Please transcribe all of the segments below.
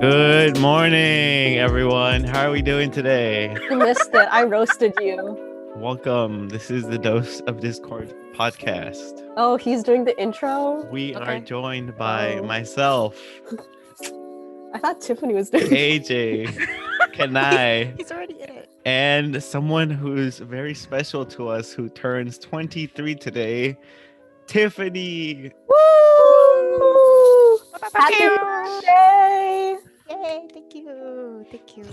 Good morning, everyone. How are we doing today? You missed it. I roasted you. Welcome. This is the Dose of Discord podcast. Oh, he's doing the intro? We are Okay. joined by Oh. myself, I thought Tiffany was doing AJ, Kanai, He's already in it. and someone who's very special to us who turns 23 today, Tiffany. Woo! Happy you. birthday! Yay, thank you. Thank you.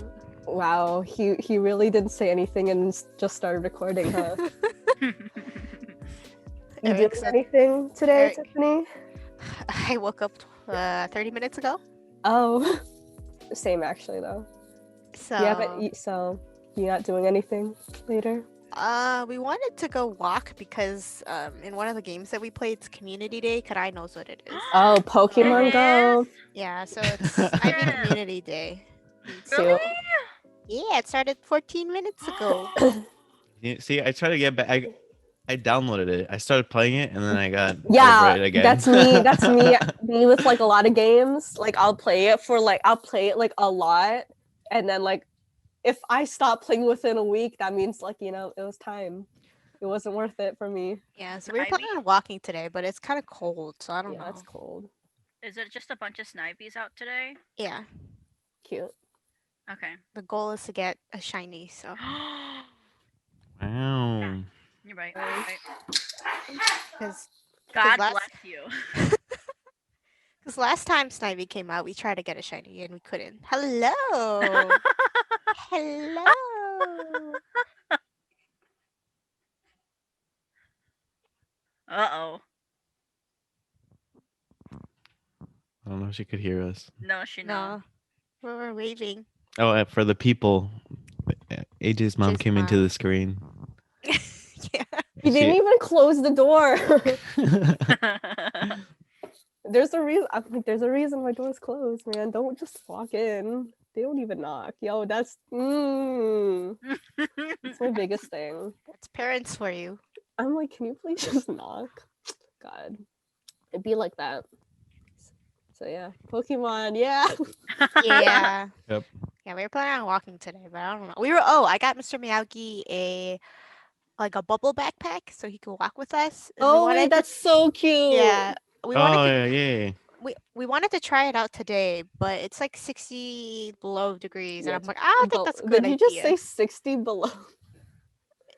Wow, he really didn't say anything and just started recording, huh? You Eric doing said- anything today, Eric- Tiffany? I woke up 30 minutes ago. Oh, same actually though. So Yeah, but so you're not doing anything later? we wanted to go walk because in one of the games that we played, it's Community Day. Kadai knows what it is. Oh, Pokemon It Go. is? Yeah, so it's Ivy Yeah. Community Day. Cute. Yeah, it started 14 minutes ago. You see, I tried to get back. I downloaded it. I started playing it, and then I got Yeah, over it again. that's me. That's me. Me with like a lot of games. Like I'll play it like a lot, and then like if I stop playing within a week, that means like it was time. It wasn't worth it for me. Yeah, so we were Ivy? planning on walking today, but it's kind of cold, so I don't Yeah, know. it's cold. Is it just a bunch of snipies out today? Yeah, Cute. Okay. the goal is to get a shiny, so. Wow. You're right. You're right. Because God last- bless you. last time Snivy came out, we tried to get a shiny and we couldn't. Hello! Hello! Uh-oh. I don't know if she could hear us. No, she No, no. we're waving. Oh, for the people, AJ's mom AJ's came into mom. the screen. Yeah. He didn't even close the door. There's a reason. I'm like, there's a reason my door's closed, man. Don't just walk in. They don't even knock. Yo, that's that's my biggest thing. That's parents for you. I'm like, can you please just knock? God, it'd be like that. So yeah, Pokemon, yeah. Yeah. Yep. Yeah, we were planning on walking today, but I don't know. I got Mr. Miyagi a bubble backpack so he could walk with us. and we Oh wanted wait, to- that's so cute. yeah. We wanted Oh, to yeah. we wanted to try it out today, but it's like 60 below degrees, Yeah, and I'm like, I don't think But that's a good did you idea. just say 60 below?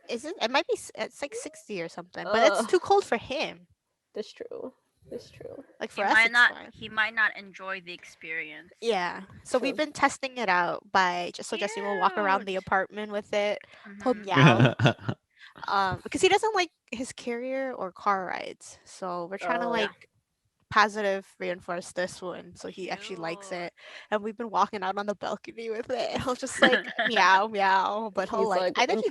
Is it? It might be. It's like 60 or something, but it's Ugh. too cold for him. That's true. That's true. Like he for us, might it's not. fine. He might not enjoy the experience. Yeah. So we've True. been testing it out by just so Jesse will walk around the Cute. apartment with it. He'll Mhm. meow. Because he doesn't like his carrier or car rides. So we're trying to Oh. like positive reinforce this one so he actually likes Cute. it. And we've been walking out on the balcony with it. And he'll just like meow meow. But he'll He's like, like, I think he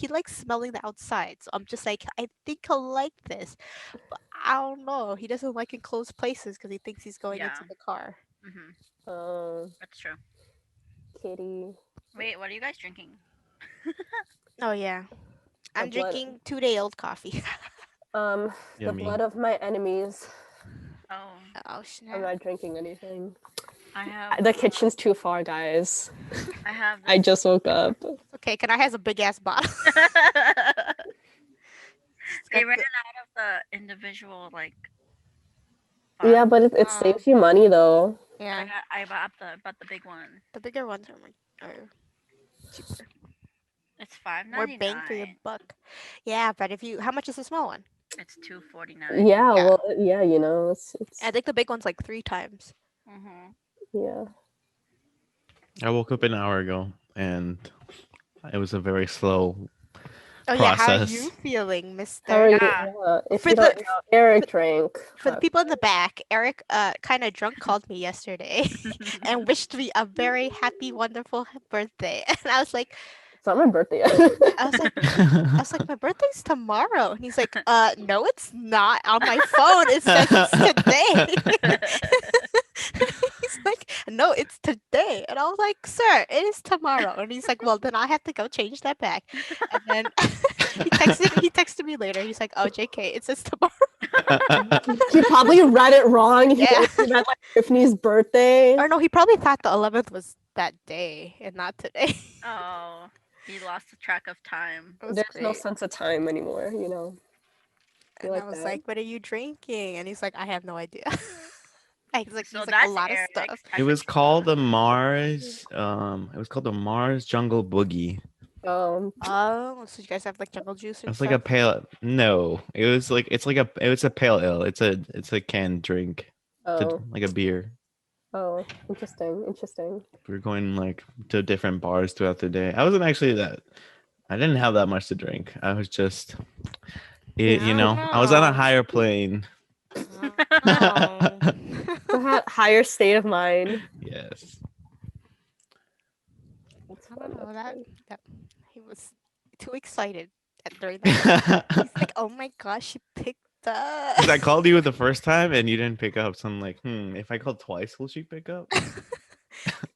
likes smelling the outside. So I'm just like, I think he'll like this. But I don't know. He doesn't like enclosed places because he thinks he's going Yeah. into the car. Mhm. Mm-hmm. That's true. Kitty. Wait, what are you guys drinking? Oh yeah. I'm blood- drinking 2-day-old coffee. The Yummy. blood of my enemies. Oh, Oh I'm snap. not drinking anything. I have. The kitchen's too far, guys. I have. I just woke up. Okay, can I has a big ass bottle? They got ran the- out of the individual like. Yeah, bottles. but it saves you money though. Yeah, I bought the big one. the bigger ones are cheaper. It's $5.99. More bang for your buck. Yeah, but how much is the small one? It's $2.49. Yeah, Yeah. well, yeah, it's I think the big one's like 3 times. Mhm. yeah. I woke up an hour ago, and it was a very slow Oh yeah, how are process. you feeling, How are Mister? you? Yeah. If For you don't the- know, Eric drank. For the people in the back, Eric, kind of drunk, called me yesterday and wished me a very happy, wonderful birthday. And I was like, It's not my birthday yet. I was like, my birthday's tomorrow. And he's like, no, it's not. On my phone, it says it's today. He's like, no, it's today. And I was like, sir, it is tomorrow. And he's like, well, then I have to go change that back. And then he texted me later. He's like, oh, JK, it says tomorrow. He probably read it wrong. He Yeah. only read like Tiffany's birthday. Or no, he probably thought the 11th was that day and not today. Oh, he lost the track of time. It was There's no great. sense of time anymore, you know. You And like I was that? like, what are you drinking? And he's like, I have no idea. He's like, So he's like that's a lot of Eric's stuff. It was called the Mars. It was called the Mars Jungle Boogie. Oh, so you guys have like jungle juice and It's like a stuff? pale. No, it was like it's a pale ale. It's a canned drink. Oh, Like a beer. oh, interesting. We were going like to different bars throughout the day. I wasn't actually that. I didn't have that much to drink. I was just, you know, I was on a know. higher plane. Oh. A higher state of mind. Yes. That's I fun, don't know that's that, fun. that he was too excited during that. He's like, oh my gosh, she picked up. Because I called you the first time and you didn't pick up. So I'm like, if I call twice, will she pick up?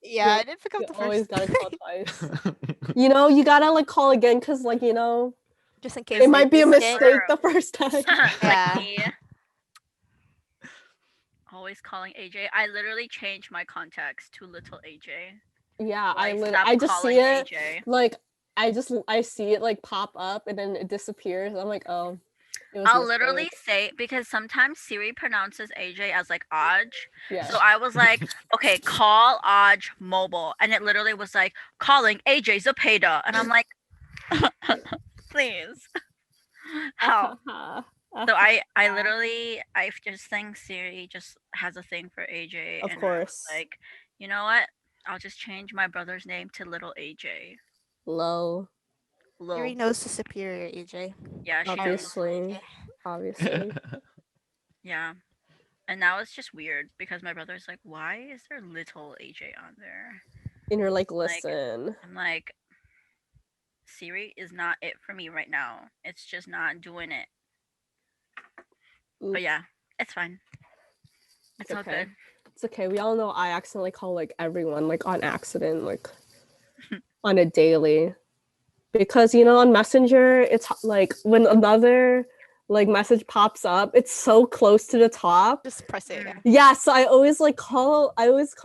Yeah, I didn't pick up You the always first gotta time. call twice. You know, you gotta like call again because like you know Just in case it they might be a missed it. mistake the first time. Yeah. Like me. Always calling AJ. I literally changed my contacts to little AJ. Yeah, Like, stop I just calling see it AJ. like I see it like pop up and then it disappears. I'm like, oh, it was a I'll literally mistake. say, because sometimes Siri pronounces AJ as like Aj. Yeah. So I was like, okay, call Aj mobile. And it literally was like, calling AJ Zapata. And I'm like, please. How? So I literally, I just think Siri just has a thing for AJ. Of and I was course. like, you know what? I'll just change my brother's name to little AJ. Low, Siri Lil. knows the superior AJ. Yeah, she does. obviously. Obviously. Yeah. And now it's just weird because my brother's like, why is there little AJ on there? And you're like, listen. I'm like, Siri is not it for me right now. It's just not doing it. But yeah, it's fine. It's all okay. good. It's okay. We all know I accidentally call like everyone like on accident, like on a daily. Because you know, on Messenger, it's like when another like message pops up, it's so close to the top. Just press it. Yeah. Yeah, so I always call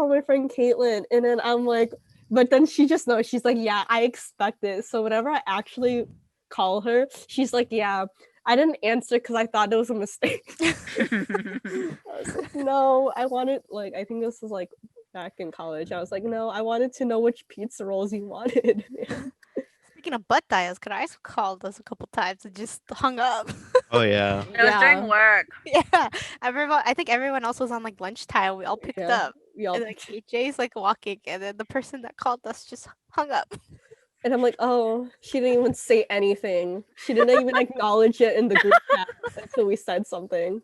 my friend Caitlin, and then I'm like, but then she just knows. She's like, yeah, I expect it. So whenever I actually call her, she's like, yeah, I didn't answer because I thought it was a mistake. I was like, no, I wanted like I think this was like back in college. I was like, no, I wanted to know which pizza rolls you wanted. Speaking of butt dials, could I also called us a couple times and just hung up? Oh yeah. It was during work. Yeah. I think everyone else was on like lunchtime. We all picked Yeah, up. we all And like AJ's like walking, and then the person that called us just hung up. and I'm like, oh, she didn't even say anything. She didn't even acknowledge it in the group chat until we said something.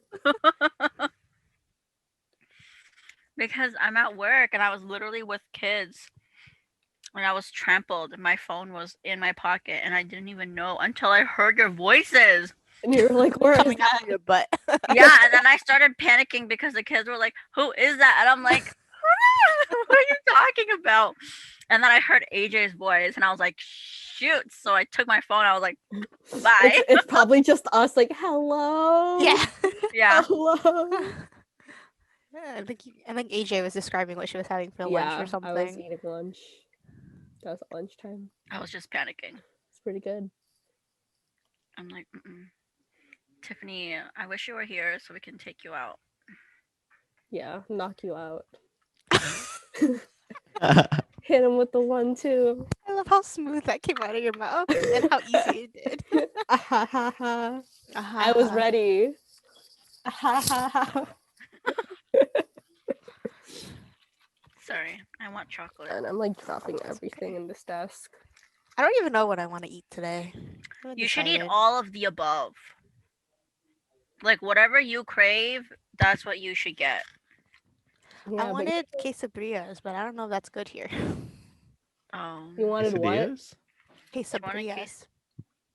Because I'm at work and I was literally with kids. And I was trampled. My phone was in my pocket and I didn't even know until I heard your voices. And you're like, where is Coming out that? of your butt. Yeah, and then I started panicking because the kids were like, who is that? And I'm like, what are you talking about? And then I heard AJ's voice and I was like, shoot. So I took my phone. I was like, bye. It's probably just us, like, hello. Yeah. Yeah. Hello. Yeah, I think AJ was describing what she was having for lunch or something. I was eating lunch. That was at lunchtime. I was just panicking. It's pretty good. I'm like, Tiffany, I wish you were here so we can take you out. Yeah, knock you out. Hit him with the 1-2. I love how smooth that came out of your mouth and how easy it did. I was ready. Sorry, I want chocolate. And I'm like dropping everything in this desk. I don't even know what I want to eat today. You should eat all of the above. Like whatever you crave, that's what you should get. Yeah, I but wanted quesadillas, but I don't know if that's good here. Oh. you wanted what? Quesadillas? Quesadillas.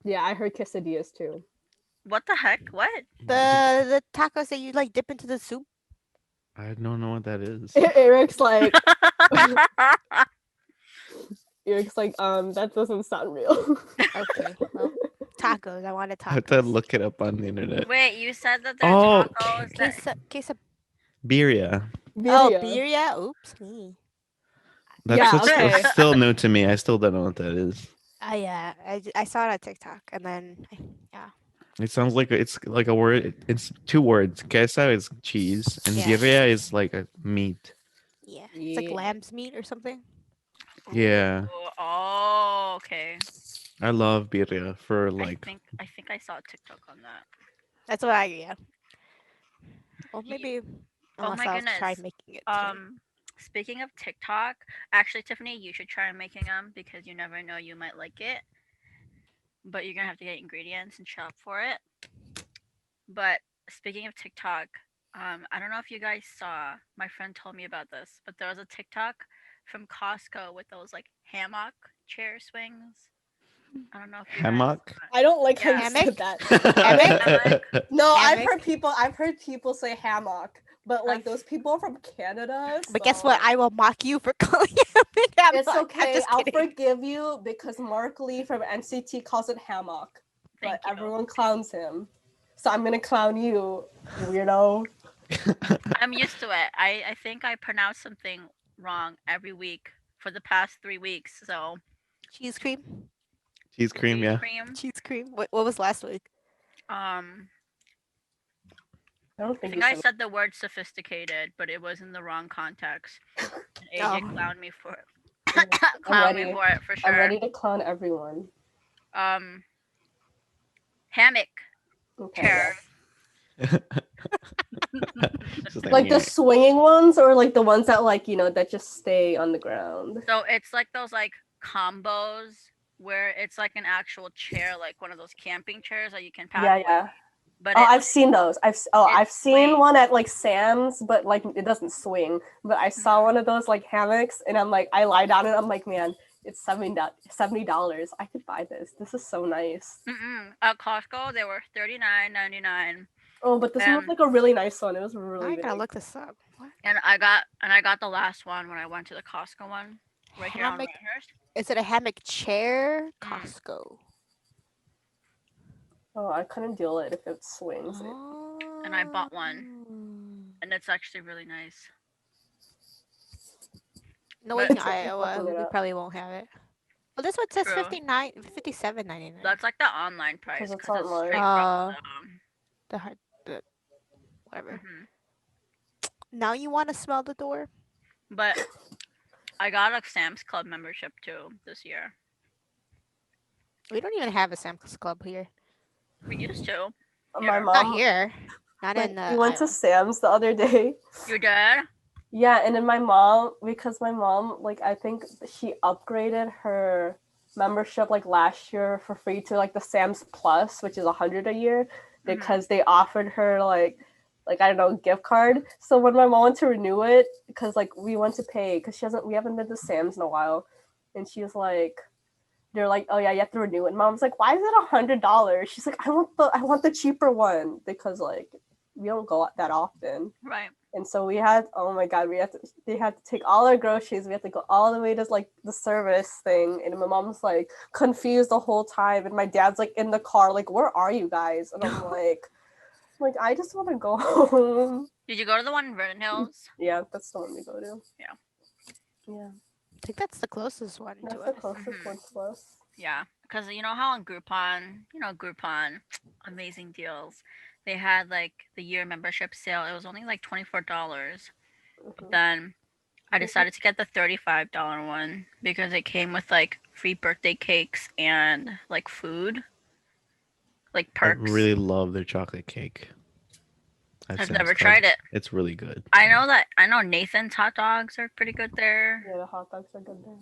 Yeah, I heard quesadillas too. What the heck? What? The tacos that you like dip into the soup. I don't know what that is. Eric's like, that doesn't sound real. Okay. Well, tacos. I wanted I have to tacos. look it up on the internet. Wait, you said that there's Oh, tacos that Queso. Birria. Oh, Birria. birria. Oops. That's Yeah, just okay. it's still new to me. I still don't know what that is. Yeah. I saw it on TikTok, and then yeah. It sounds like it's like a word. It's two words. Queso is cheese, and Yeah. birria is like a meat. Yeah. It's like Yeah. lamb's meat or something. Yeah. Ooh, oh, okay. I love birria for like. I think I saw a TikTok on that. That's what yeah. Well, Ye- maybe Oh unless my I'll try goodness. making it today. Speaking of TikTok, actually, Tiffany, you should try making them because you never know, you might like it. But you're gonna have to get ingredients and shop for it. But speaking of TikTok, I don't know if you guys saw. My friend told me about this, but there was a TikTok from Costco with those like hammock chair swings. I don't know if you guys. Hammock? I don't like how you Hammock? said that. Hammock? No, Hammock? I've heard people say hammock, but like those people are from Canada. But guess so what? I will mock you for calling it hammock. It's I'm okay. just I'll kidding. forgive you because Mark Lee from NCT calls it hammock, Thank but you. everyone clowns him. So I'm gonna clown you, weirdo. I'm used to it. I think I pronounce something wrong every week for the past 3 weeks. So Cheese cream. Cheese cream, yeah. cream. Cheese cream. What was last week? Um, I don't I think think you I said said the word sophisticated, but it was in the wrong context. And AJ Oh. clowned me for it. I'm Clowned me ready. for it for I'm sure. ready to clown everyone. Hammock Okay. chair. Just Like the swinging ones, or like the ones that that just stay on the ground. So it's like those like combos where it's like an actual chair, like one of those camping chairs that you can paddle. Yeah. But Oh, I've seen those. I've seen swings. one at like Sam's, but like it doesn't swing. But I saw one of those like hammocks, and I'm like, I lie down and I'm like, man, it's $70. I could buy this. This is so nice. At Costco, they were $39.99. Oh, but this one was like a really nice one. It was Now really I big. gotta look this up. What? And I got the last one when I went to the Costco one right here on Hammock? Redhurst. Is it a hammock chair? Costco. Oh, I couldn't deal it if it swings. And I bought one. And it's actually really nice. Knowing But- Iowa, Looking it we up. probably won't have it. Well, this one says True. $57.99. That's like the online price 'Cause it's because it's online. straight from the whatever. Mhm. Now you want to smell the door? But I got a Sam's Club membership too this year. We don't even have a Sam's Club here. We used to. My Yeah. mom. Not here. Not Like, in we went to Iowa. Sam's the other day. You did? Yeah, and then my mom, because my mom, like, I think she upgraded her membership like last year for free to like the Sam's Plus, which is $100 a year, because they offered her like I don't know, gift card. So when my mom went to renew it, because like we went to pay, because we haven't been to Sam's in a while, and she was like, they're like, oh yeah, you have to renew it. And mom's like, why is it $100? She's like, I want the cheaper one because like we don't go out that often. Right. And so we had, oh my god, they had to take all our groceries. We had to go all the way to like the service thing, and my mom's like confused the whole time, and my dad's like in the car, like, where are you guys? And I'm like, I just want to go home. Did you go to the one in Vernon Hills? Yeah, that's the one we go to. Yeah. Yeah, I think that's the closest one that's to the us. closest one to us. Yeah, because you know how on Groupon, amazing deals. They had like the year membership sale. It was only like $24. But then I decided to get the $35 one because it came with like free birthday cakes and like food, like I perks. really love their chocolate cake. I've never tried it. It's really good. I know Nathan's hot dogs are pretty good there. Yeah, the hot dogs are good there.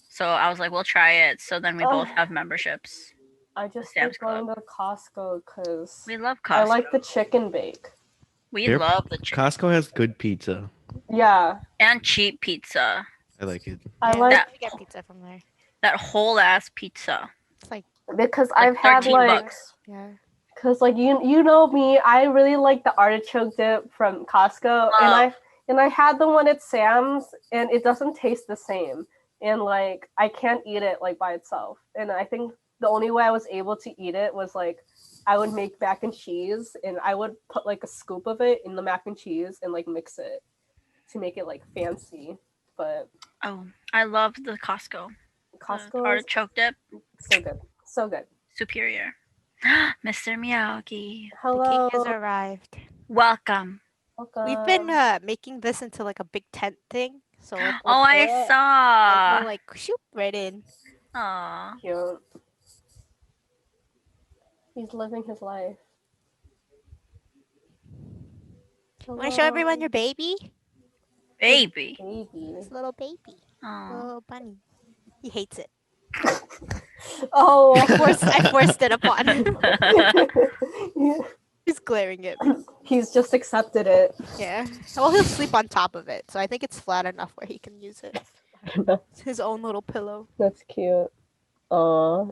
So I was like, we'll try it. So then we both Oh. have memberships. I just Sam's like going to Costco because We love Costco. I like the chicken bake. We Their love the chicken Costco has good pizza. Yeah, and cheap pizza. I like it. I Yeah, like that- we get pizza from there. That whole ass pizza. It's like because Like I've had $13. like. yeah. Cause like you know me, I really like the artichoke dip from Costco, Love. And I had the one at Sam's, and it doesn't taste the same. And like I can't eat it like by itself. And I think the only way I was able to eat it was like I would make mac and cheese, and I would put like a scoop of it in the mac and cheese and like mix it to make it like fancy. But Oh, I love the Costco. Costco is Artichoke dip, so good, so good. superior. Mr. Miyagi, Hello, The king has arrived. welcome. welcome. We've been making this into like a big tent thing. So we'll Oh, I it. saw. like shoot right in. Aw. Cute. He's living his life. Want to show everyone your baby? Baby. Baby. This little baby, Aw. little bunny. He hates it. Oh, I forced it upon him. He's glaring at me. He's just accepted it. Yeah. Well, he'll sleep on top of it, so I think it's flat enough where he can use it. It's his own little pillow. That's cute. Aw.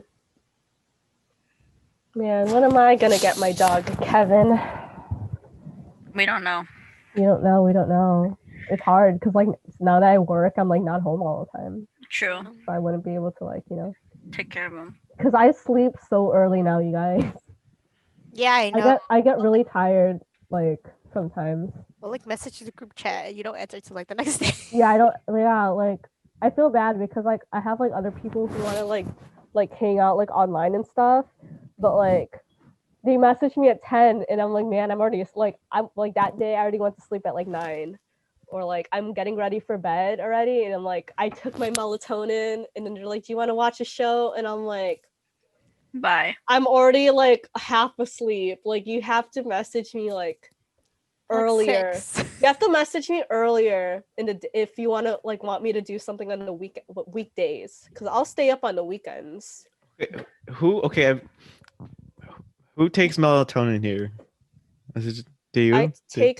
Man, when am I gonna get my dog, Kevin? We don't know. We don't know. We don't know. It's hard because like now that I work, I'm like not home all the time, True. so I wouldn't be able to like Take care of him. because I sleep so early now, you guys. Yeah, I know. I get really tired like sometimes. We'll like message the group chat and you don't answer till like the next day. Yeah, I don't. Yeah, like I feel bad because like I have like other people who want to like hang out like online and stuff, but like they message me at 10 and I'm like, man, I'm already like I'm like that day I already went to sleep at like 9, or like I'm getting ready for bed already, and I'm like I took my melatonin, and then they're like, do you want to watch a show? And I'm like, Bye. I'm already like half asleep. Like you have to message me like earlier. You have to message me earlier if you want me to do something on the weekdays, because I'll stay up on the weekends. Who takes melatonin here? Is it just, do you?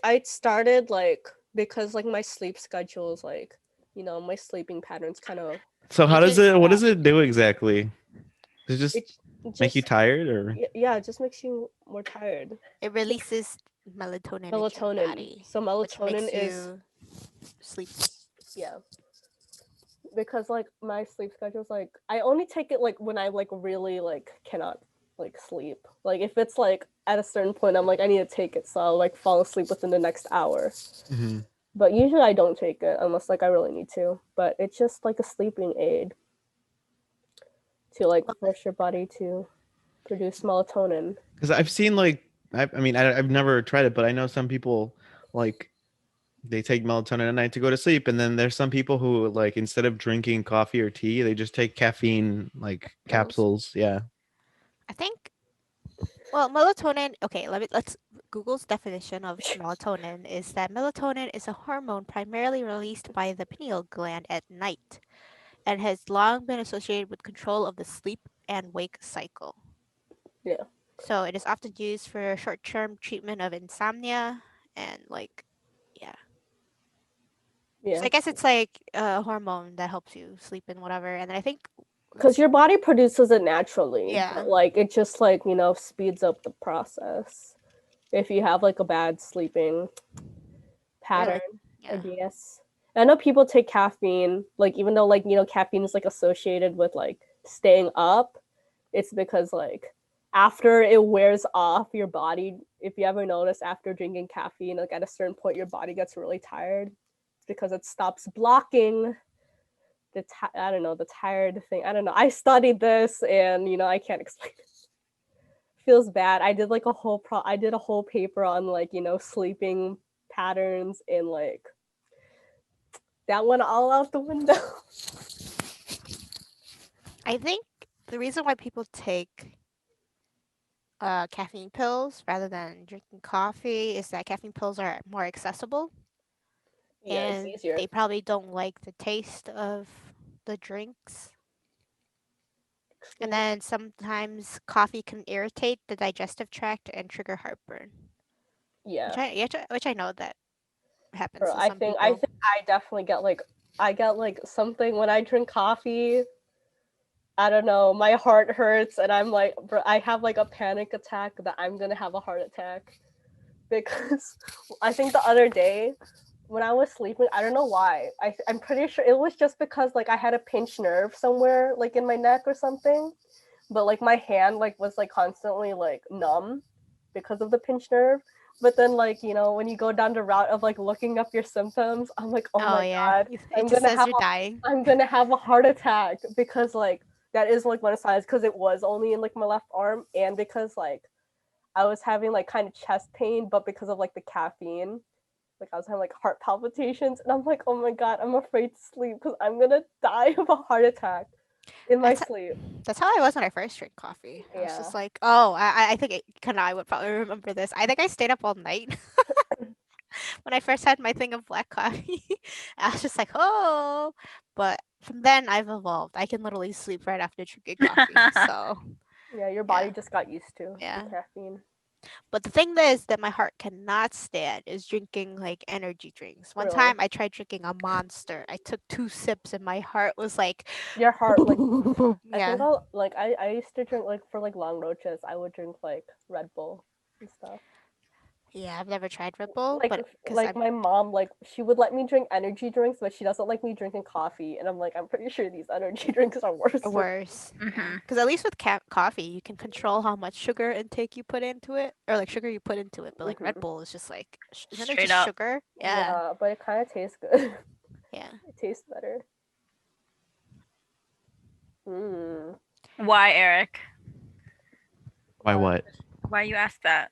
I started like because like my sleep schedule is like my sleeping patterns kind of. So how does it? What does it do exactly? Does it just make you tired, or? Yeah, it just makes you more tired. It releases melatonin. In your body, so which melatonin makes is you sleep. yeah. Because like my sleep schedule is like I only take it like when I like really like cannot like sleep. Like if it's like at a certain point I'm like I need to take it, so I'll like fall asleep within the next hour. Mm-hmm. But usually I don't take it unless like I really need to. But it's just like a sleeping aid to like force your body to produce melatonin. Because I've seen like I've never tried it, but I know some people like they take melatonin at night to go to sleep, and then there's some people who like instead of drinking coffee or tea, they just take caffeine like capsules. Yeah. I think. Well, melatonin. Okay, let's Google's definition of melatonin is that melatonin is a hormone primarily released by the pineal gland at night, and has long been associated with control of the sleep and wake cycle. Yeah. So it is often used for short-term treatment of insomnia and like, yeah. Yeah. So I guess it's like a hormone that helps you sleep and whatever. And then I think because your body produces it naturally. Yeah. But, like it just like speeds up the process if you have like a bad sleeping pattern. yeah. I guess. I know people take caffeine, like even though like caffeine is like associated with like staying up, it's because like after it wears off your body, if you ever notice after drinking caffeine, like at a certain point your body gets really tired because it stops blocking the tired thing. I don't know. I studied this and I can't explain it. Feels bad. I did like a whole paper on like sleeping patterns, and like that went all out the window. I think the reason why people take caffeine pills rather than drinking coffee is that caffeine pills are more accessible. Yeah, and it's easier. They probably don't like the taste of the drinks. And then sometimes coffee can irritate the digestive tract and trigger heartburn. Yeah. Which I know that happens. Bro, to I some think people. I definitely get like something when I drink coffee. I don't know, my heart hurts and I'm like, bro, I have like a panic attack that I'm gonna have a heart attack, because I think the other day when I was sleeping, I don't know why. I'm pretty sure it was just because like I had a pinched nerve somewhere like in my neck or something. But like my hand like was like constantly like numb because of the pinched nerve. But then like, when you go down the route of like looking up your symptoms, I'm like, oh my yeah. god, It just says you're dying. I'm gonna have a heart attack because like that is like one of the signs because it was only in like my left arm and because like I was having like kind of chest pain, but because of like the caffeine, like I was having like heart palpitations, and I'm like, oh my god, I'm afraid to sleep because I'm gonna die of a heart attack in my sleep. That's how I was when I first drank coffee. I was just Yeah. like, oh, I think I would probably remember this. I think I stayed up all night when I first had my thing of black coffee. I was just like, oh, but from then I've evolved. I can literally sleep right after drinking coffee. So Yeah, your body just got used to the caffeine. But the thing is that my heart cannot stand is drinking like energy drinks. One Really? time I tried drinking a Monster. I took 2 sips and my heart was like Your heart like yeah. I used to drink like for like long roaches, I would drink like Red Bull and stuff. Yeah, I've never tried Red Bull, Like but like my mom like she would let me drink energy drinks, but she doesn't like me drinking coffee, and I'm like, I'm pretty sure these energy drinks are worse. Worse. Because at least with coffee, you can control how much sugar intake you put into it, or like sugar you put into it. But like Red Bull is just like isn't it Straight just up. sugar? Yeah, but it kind of tastes good. Yeah. It tastes better. Why, Eric? Why what? Why you ask that?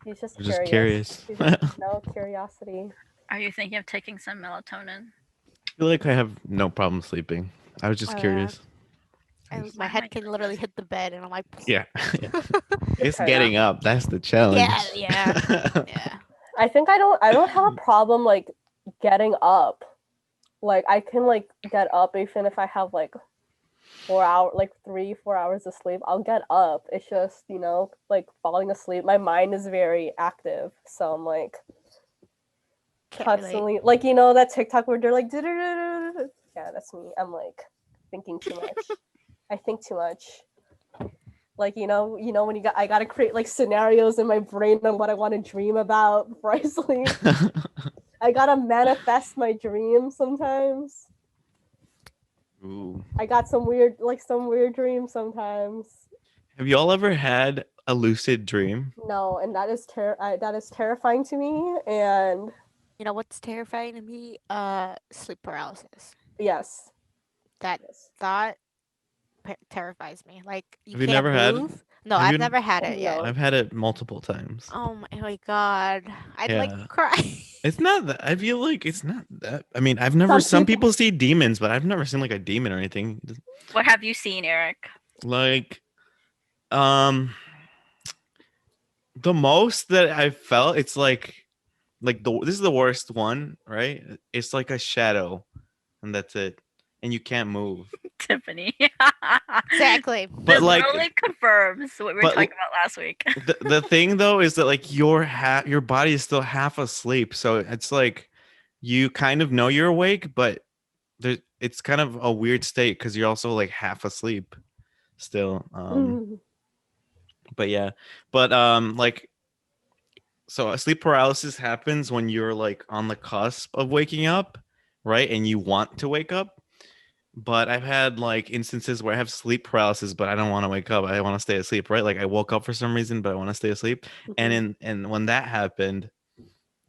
He's just I'm curious. just curious. No curiosity. Are you thinking of taking some melatonin? I feel like I have no problem sleeping. I was just Oh, yeah. curious. My head can literally hit the bed, and I'm like, Yeah. It's getting up. That's the challenge. yeah. I think I don't have a problem like getting up. Like I can like get up even if I have like 3-4 hours of sleep. I'll get up. It's just, like falling asleep. My mind is very active. So I'm like constantly like that TikTok where they're like yeah, that's me. I'm like thinking too much. I think too much. Like when I gotta create like scenarios in my brain on what I want to dream about before I sleep. I gotta manifest my dreams sometimes. Ooh. I got some weird dreams sometimes. Have you all ever had a lucid dream? No, and that is terrifying to me. And you know what's terrifying to me? Sleep paralysis. Yes. That thought terrifies me. Like Have you never had? No, I've never had it yet. I've had it multiple times. Oh my god, I'd like cry. It's not that. I feel like it's not that. I mean, I've never. Some people see demons, but I've never seen like a demon or anything. What have you seen, Eric? Like, the most that I felt, it's like this is the worst one, right? It's like a shadow, and that's it, and you can't move. Tiffany. Exactly. But this like really confirms what we were talking about last week. the thing though is that like your body is still half asleep, so it's like you kind of know you're awake, but it's kind of a weird state because you're also like half asleep still. But yeah, but like, so sleep paralysis happens when you're like on the cusp of waking up, right? And you want to wake up. But I've had like instances where I have sleep paralysis, but I don't want to wake up. I want to stay asleep, right? Like I woke up for some reason, but I want to stay asleep. And when that happened,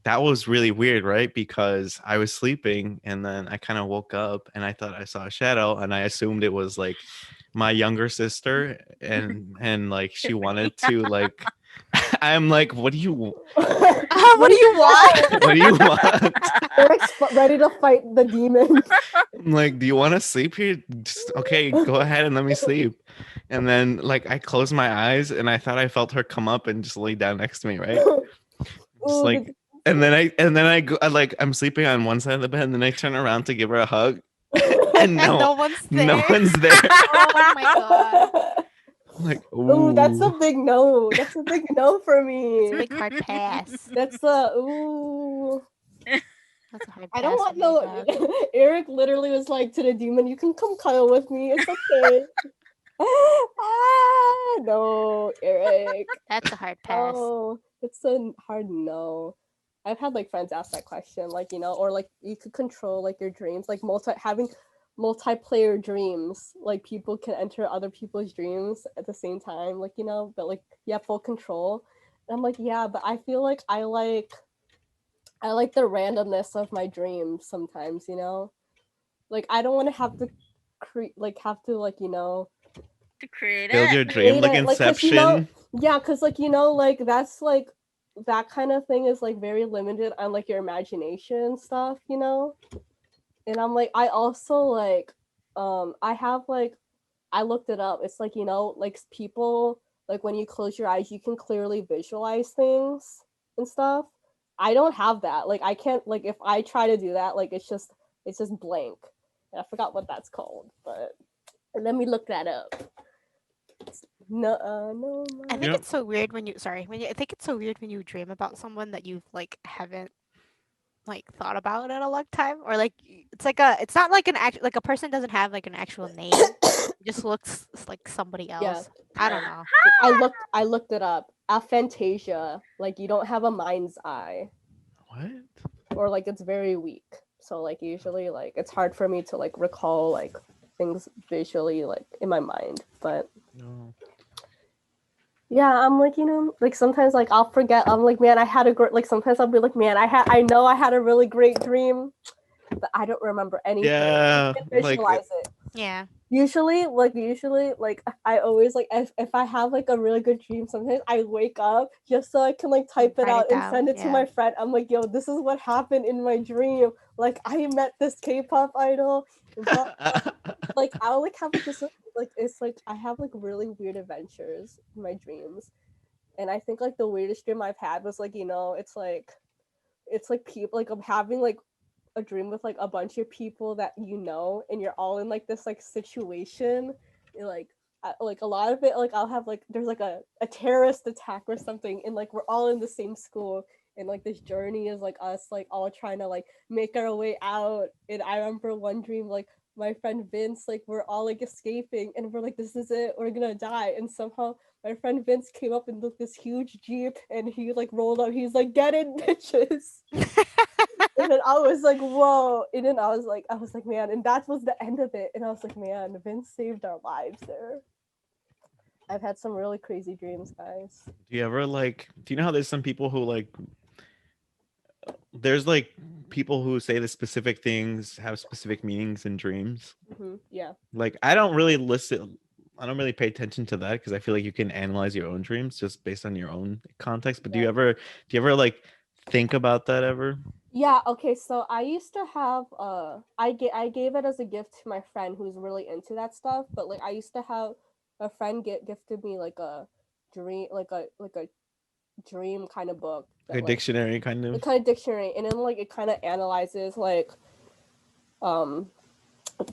that was really weird, right? Because I was sleeping and then I kind of woke up and I thought I saw a shadow and I assumed it was like my younger sister and like she wanted to like I'm like, what do you want? What do you want? What do you want? Eric's ready to fight the demon. I'm like, do you want to sleep here? Just, okay, go ahead and let me sleep. And then like I closed my eyes and I thought I felt her come up and just lay down next to me, right? Just like, and then I go like I'm sleeping on one side of the bed and then I turn around to give her a hug. And no one's there. No one's there. Oh my god. Like, ooh, that's a big no. That's a big no for me. It's a big hard pass. That's a ooh. That's a hard pass. I don't want no. Eric literally was like to the demon, "You can come cuddle with me. It's okay." No, Eric. That's a hard pass. Oh, it's a hard no. I've had like friends ask that question, like, you know, or like you could control like your dreams, like having multiplayer dreams, like people can enter other people's dreams at the same time, like, you know, but like you have full control. And I'm like, yeah, but I feel like I like the randomness of my dreams sometimes, you know, like I don't want to have to you know, To create Build it. your dream like like, 'cause, you know, Inception. yeah, because like, you know, like that's like that kind of thing is like very limited on like your imagination and stuff, you know. And I'm like, I also like I have like, I looked it up, it's like, you know, like people, like when you close your eyes you can clearly visualize things and stuff. I don't have that, like I can't, like if I try to do that, like it's just blank. And I forgot what that's called, but let me look that up. No. I think You know- it's so weird when you I think it's so weird when you dream about someone that you've like haven't like thought about in a long time, or like it's not like an act like a person doesn't have like an actual name. It just looks like somebody Yeah. else. I don't know. I looked it up. Aphantasia, like you don't have a mind's eye, What? or like it's very weak. So like usually like it's hard for me to like recall like things visually like in my mind. But No. yeah, I'm like, you know, like sometimes like I'll forget. I'm like, man, I had a great, like sometimes I'll be like, man, I know I had a really great dream, but I don't remember anything. Yeah, I can like visualize it. Yeah. Usually like I always like if I have like a really good dream, sometimes I wake up just so I can like type it Write it out and down, send it to yeah. my friend. I'm like, yo, this is what happened in my dream. Like I met this K-pop idol. But, like I'll like have like this like it's like I have like really weird adventures in my dreams. And I think like the weirdest dream I've had was like, you know, it's like people, like I'm having like a dream with like a bunch of people that you know, and you're all in like this like situation. And, like a lot of it, like I'll have like there's like a terrorist attack or something, and like we're all in the same school, and like this journey is like us like all trying to like make our way out. And I remember one dream, like my friend Vince, like we're all like escaping, and we're like, this is it, we're gonna die. And somehow my friend Vince came up in this huge jeep, and he like rolled up. He's like, "Get in, bitches!" And then I was like, "Whoa!" And then I was like, "Man!" And that was the end of it. And I was like, "Man, Vince saved our lives there." I've had some really crazy dreams, guys. Do you ever like? Do you know how there's some people who like? There's like people who say the specific things have specific meanings in dreams. Yeah. Like I don't really listen. I don't really pay attention to that because I feel like you can analyze your own dreams just based on your own context. But do you ever like think about that ever? Yeah, okay, so I used to have I gave it as a gift to my friend who's really into that stuff, but like I used to have a friend gifted me like a dream, like a dream kind of book, Like a that, dictionary kind a of. kind of dictionary, and then like it kind of analyzes like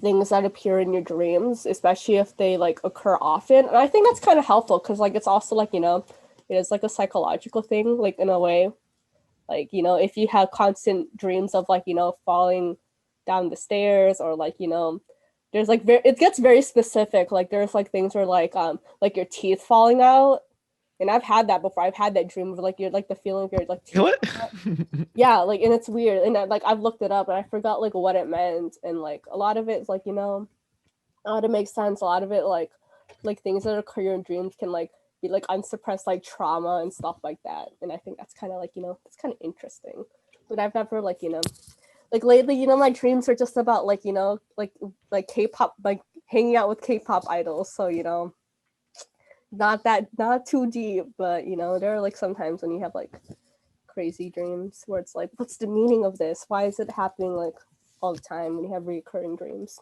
things that appear in your dreams, especially if they like occur often. And I think that's kind of helpful because like it's also like, you know, it is like a psychological thing, like in a way. Like, you know, if you have constant dreams of like, you know, falling down the stairs, or like, you know, there's like it gets very specific. Like there's like things where like your teeth falling out. And I've had that before. I've had that dream of like you're like the feeling of your like teeth. What? Yeah, like, and it's weird. And like I've looked it up and I forgot like what it meant. And like a lot of it is like, you know, a lot of it makes sense. A lot of it like things that occur in dreams can like be like unsuppressed like trauma and stuff like that. And I think that's kind of like, you know, it's kind of interesting. But I've never like, you know, like lately, you know, my dreams are just about like, you know, like K-pop, like hanging out with K-pop idols. So, you know, not too deep, but you know, there are like sometimes when you have like crazy dreams where it's like, what's the meaning of this? Why is it happening like all the time when you have recurring dreams?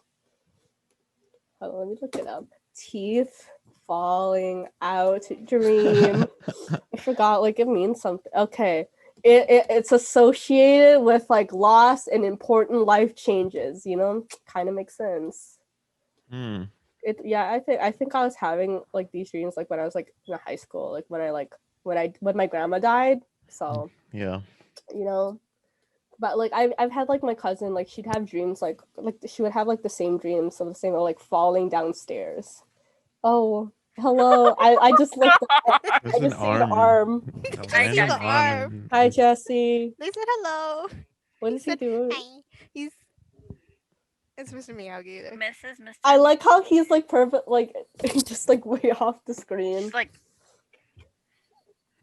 Oh, let me look it up. Teeth falling out dream. I forgot, like it means something. Okay. It's associated with like loss and important life changes, you know, kind of makes sense. I think I was having like these dreams like when I was like in high school, like when my grandma died. So Yeah. you know, but like I've had like my cousin, like she'd have dreams like she would have like the same dreams of the same, like falling downstairs. Oh, Hello. I just looked. I There's an just see the arm. arm. A I see random the arm. Hi, Jesse. They said hello. What He is he said, doing? "Hi." It's Mr. Miyagi either. Mr. I like how he's like perfect, like just like way off the screen. She's like,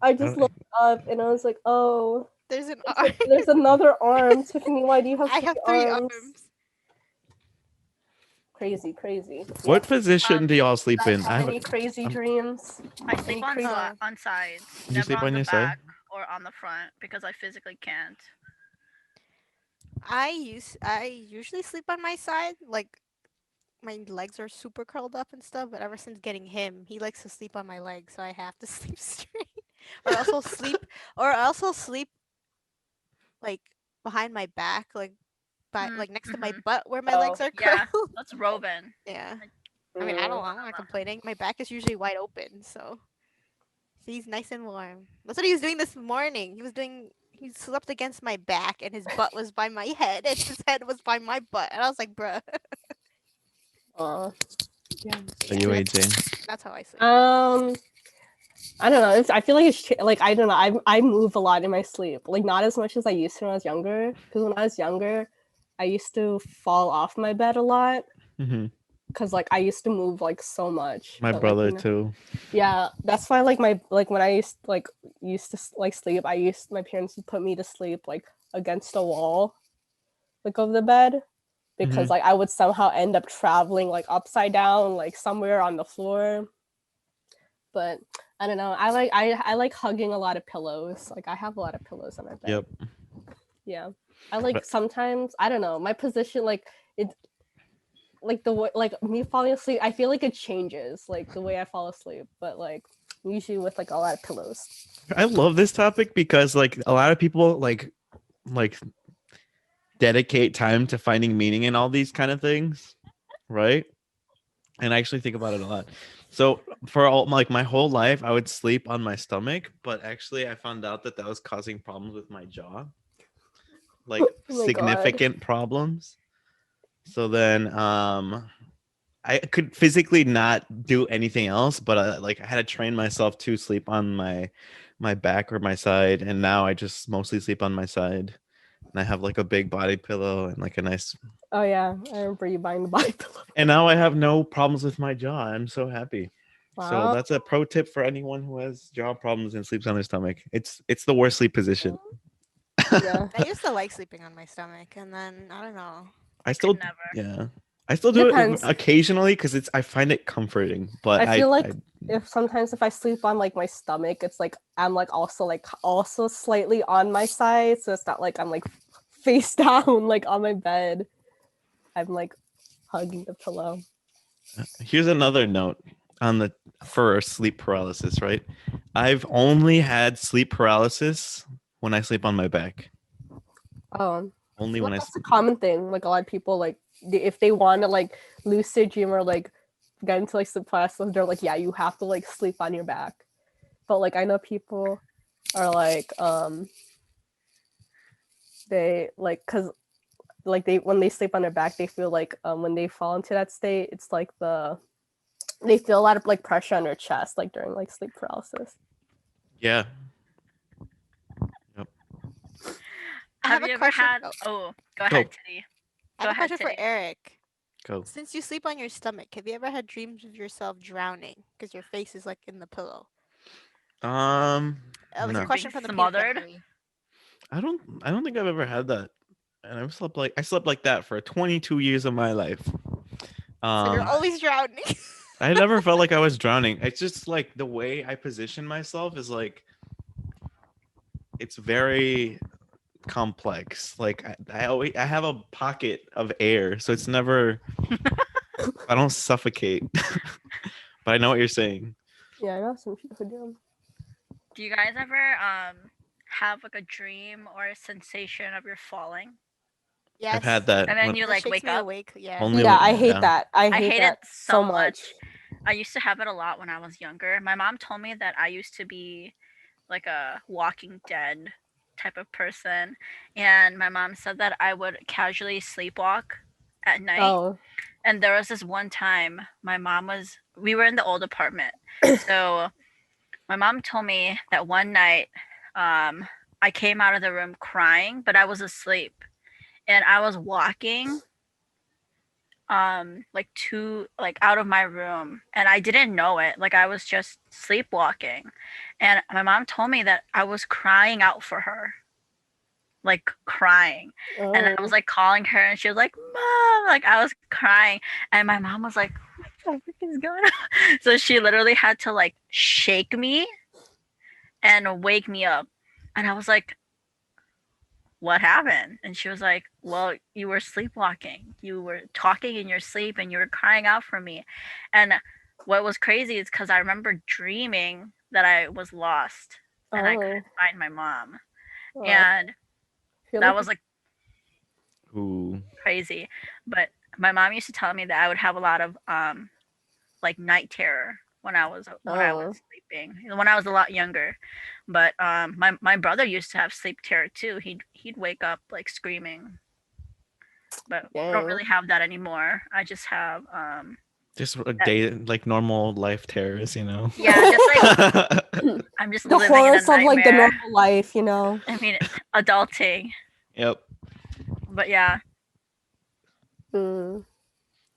I just looked up and I was like, oh, There's an arm. there's another arm. Tiffany, why do you have I three have 3 arms? arms. Crazy, crazy. What position do y'all sleep in? Have any crazy dreams? I sleep on crazy- on sides, You never sleep on on the your side? back or on the front because I physically can't. I usually sleep on my side, like my legs are super curled up and stuff, but ever since getting him, he likes to sleep on my legs, so I have to sleep straight. Or also sleep like behind my back, like like next to my butt where my legs are curled. Yeah, that's Roven. Yeah. I mean, I'm not complaining. My back is usually wide open, so he's nice and warm. That's what he was doing this morning. He slept against my back, and his butt was by my head, and his head was by my butt, and I was like, bruh. Yeah. Are you AJ? That's how I sleep. I don't know. I feel like like I don't know. I move a lot in my sleep. Like not as much as I used to when I was younger. Because when I was younger, I used to fall off my bed a lot. Mm-hmm. Because like I used to move like so much. My but, brother like, you know, too. Yeah, that's why like when I used to like sleep, my parents would put me to sleep like against a wall, like of the bed, because like I would somehow end up traveling like upside down, like somewhere on the floor. But I don't know. I like hugging a lot of pillows. Like I have a lot of pillows on my bed. Yep. Yeah. I like But- sometimes I don't know, my position like it like the way like me falling asleep, I feel like it changes like the way I fall asleep, but like usually with like a lot of pillows. I love this topic because like a lot of people like dedicate time to finding meaning in all these kind of things, right? And I actually think about it a lot. So for all like my whole life, I would sleep on my stomach, but actually I found out that was causing problems with my jaw, like Oh my significant problems. So then I could physically not do anything else, but like I had to train myself to sleep on my back or my side, and now I just mostly sleep on my side. And I have like a big body pillow and like a nice. Oh yeah, I remember you buying the body pillow. And now I have no problems with my jaw. I'm so happy. So Wow. that's a pro tip for anyone who has jaw problems and sleeps on their stomach. It's the worst sleep position. Yeah. I used to like sleeping on my stomach, and then I don't know. I still never. yeah. I still do Depends. it occasionally because I find it comforting. But I feel like if sometimes if I sleep on like my stomach, it's like I'm like also slightly on my side, so it's not like I'm like face down like on my bed. I'm like hugging the pillow. Here's another note for sleep paralysis, right? I've only had sleep paralysis when I sleep on my back. Oh, Only when I that's a sleep. common thing. Like a lot of people like if they want to like lucid dream or like get into like sleep paralysis, they're like, yeah, you have to like sleep on your back. But like I know people are like they like because like they when they sleep on their back, they feel like when they fall into that state, it's like they feel a lot of like pressure on their chest like during like sleep paralysis. Yeah. Have a you ever question- had? oh. Oh, go ahead, Titty. I have a Go ahead, question for Titty. Eric. Go. Since you sleep on your stomach, have you ever had dreams of yourself drowning because your face is like in the pillow? Like Like no. a question from the Smothered? family. I don't think I've ever had that. And I slept like that for 22 years of my life. So you're always drowning. I never felt like I was drowning. It's just like the way I position myself is like it's very complex. Like I have a pocket of air, so it's never I don't suffocate. But I know what you're saying. Yeah, I know some people who do. Do you guys ever have like a dream or a sensation of you're falling? Yes. I've had that. And then when- you That like shakes wake me up. awake. Yeah. Only Yeah, when- I hate yeah. that. I hate hate it that so so much. I used to have it a lot when I was younger. My mom told me that I used to be like a Walking Dead type of person, and my mom said that I would casually sleepwalk at night. Oh, And there was this one time my mom was we were in the old apartment. So my mom told me that one night I came out of the room crying, but I was asleep. And I was walking like out of my room, and I didn't know it. Like I was just sleepwalking. And my mom told me that I was crying out for her. Like crying. And I was Oh. like calling her, and she was like, "Mom," like I was crying. And my mom was like, "What the fuck is going on?" So she literally had to like shake me and wake me up. And I was like, "What happened?" And she was like, "Well, you were sleepwalking. You were talking in your sleep and you were crying out for me." And what was crazy is because I remember dreaming that I was lost and I couldn't find my mom. Oh. And I feel that like was like Ooh. crazy. But my mom used to tell me that I would have a lot of like night terror when I was sleeping, when I was a lot younger. But my brother used to have sleep terror too. He'd wake up like screaming. But I don't Dang. really have that anymore. I just have Just a day like normal life terrors, you know. yeah, just like I'm just the living in a horrors of like the nightmare. normal life, you know. I mean, adulting. Yep. But yeah, Mm.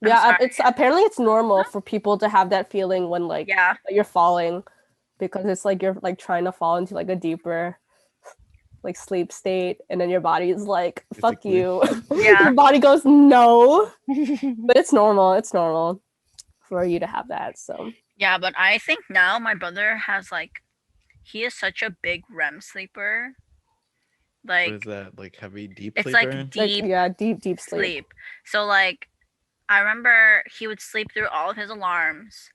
I'm Yeah, sorry. it's apparently it's normal for people to have that feeling when like Yeah, you're falling, because it's like you're like trying to fall into like a deeper like sleep state, and then your body is like, fuck Physically. you. Yeah. Your body goes no. But it's normal. It's normal for you to have that. So yeah. But I think now my brother has like he is such a big REM sleeper. What is Like that? Like heavy deep it's sleeper? like like deep yeah, deep sleep. sleep. So like I remember he would sleep through all of his alarms.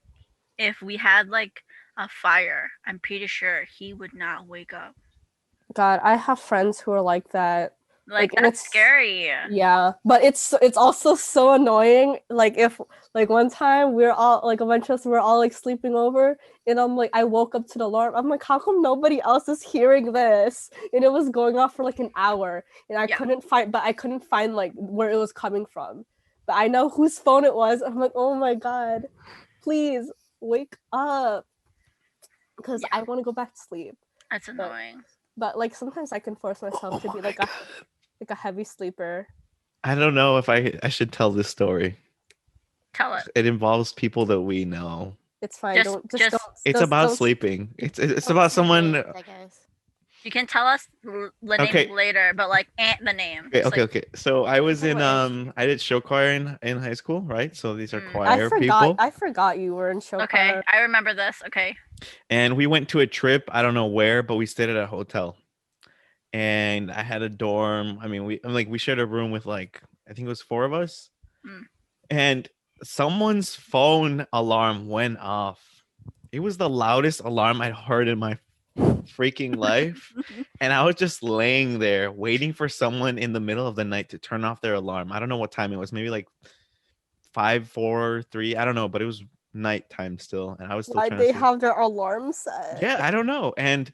If we had like a fire, I'm pretty sure he would not wake up. God, I have friends who are like that. Like and that's it's scary. Yeah, but it's also so annoying. Like if like one time we're all like a bunch of us were all like sleeping over, and I'm like I woke up to the alarm. I'm like, how come nobody else is hearing this? And it was going off for like an hour, and I Yeah. couldn't find like where it was coming from. But I know whose phone it was. I'm like, oh my god, please wake up, because Yeah. I want to go back to sleep. That's annoying. But like sometimes I can force myself to be like a heavy sleeper. I don't know if I should tell this story. Tell it. It involves people that we know. It's fine. Just- Don't just- don't. It's just about don't- sleeping. It's Oh, about it's my someone. names, I guess. You can tell us the name Okay. later, but like the name. Okay, Just, okay, like, okay. So I was Talk in about I did show choir in high school, right? So these are Mm. choir people. I forgot you were in show Okay, choir. I remember this. Okay. And we went to a trip, I don't know where, but we stayed at a hotel. And I had a dorm. I mean, we shared a room with like I think it was 4 of us. Mm. And someone's phone alarm went off. It was the loudest alarm I'd heard in my freaking life. And I was just laying there waiting for someone in the middle of the night to turn off their alarm. I don't know what time it was, maybe like 5, 4, 3. I don't know, but it was nighttime still, and I was still Why trying they to sleep. have their alarm set? Yeah, I don't know. And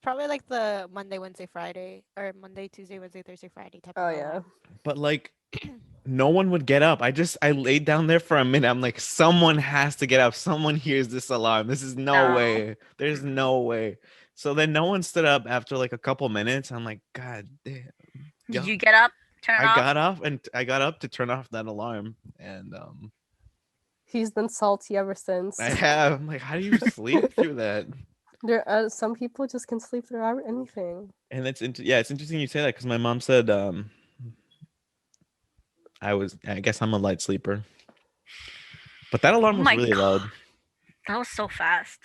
Probably like the Monday, Wednesday, Friday, or Monday, Tuesday, Wednesday, Thursday, Friday type Oh of yeah. alarm. but like no one would get up. I laid down there for a minute. I'm like, someone has to get up. Someone hears this alarm. This is no No. way. There's no way. So then no one stood up after like a couple minutes. I'm like, God damn. Did Yo. you get up? Turn it I off? got up and I got up to turn off that alarm. And He's been salty ever since. I have. I'm like, how do you sleep through that? There some people just can sleep through anything. And it's it's interesting you say that because my mom said I guess I'm a light sleeper. But that alarm Oh was my really God. loud. That was so fast.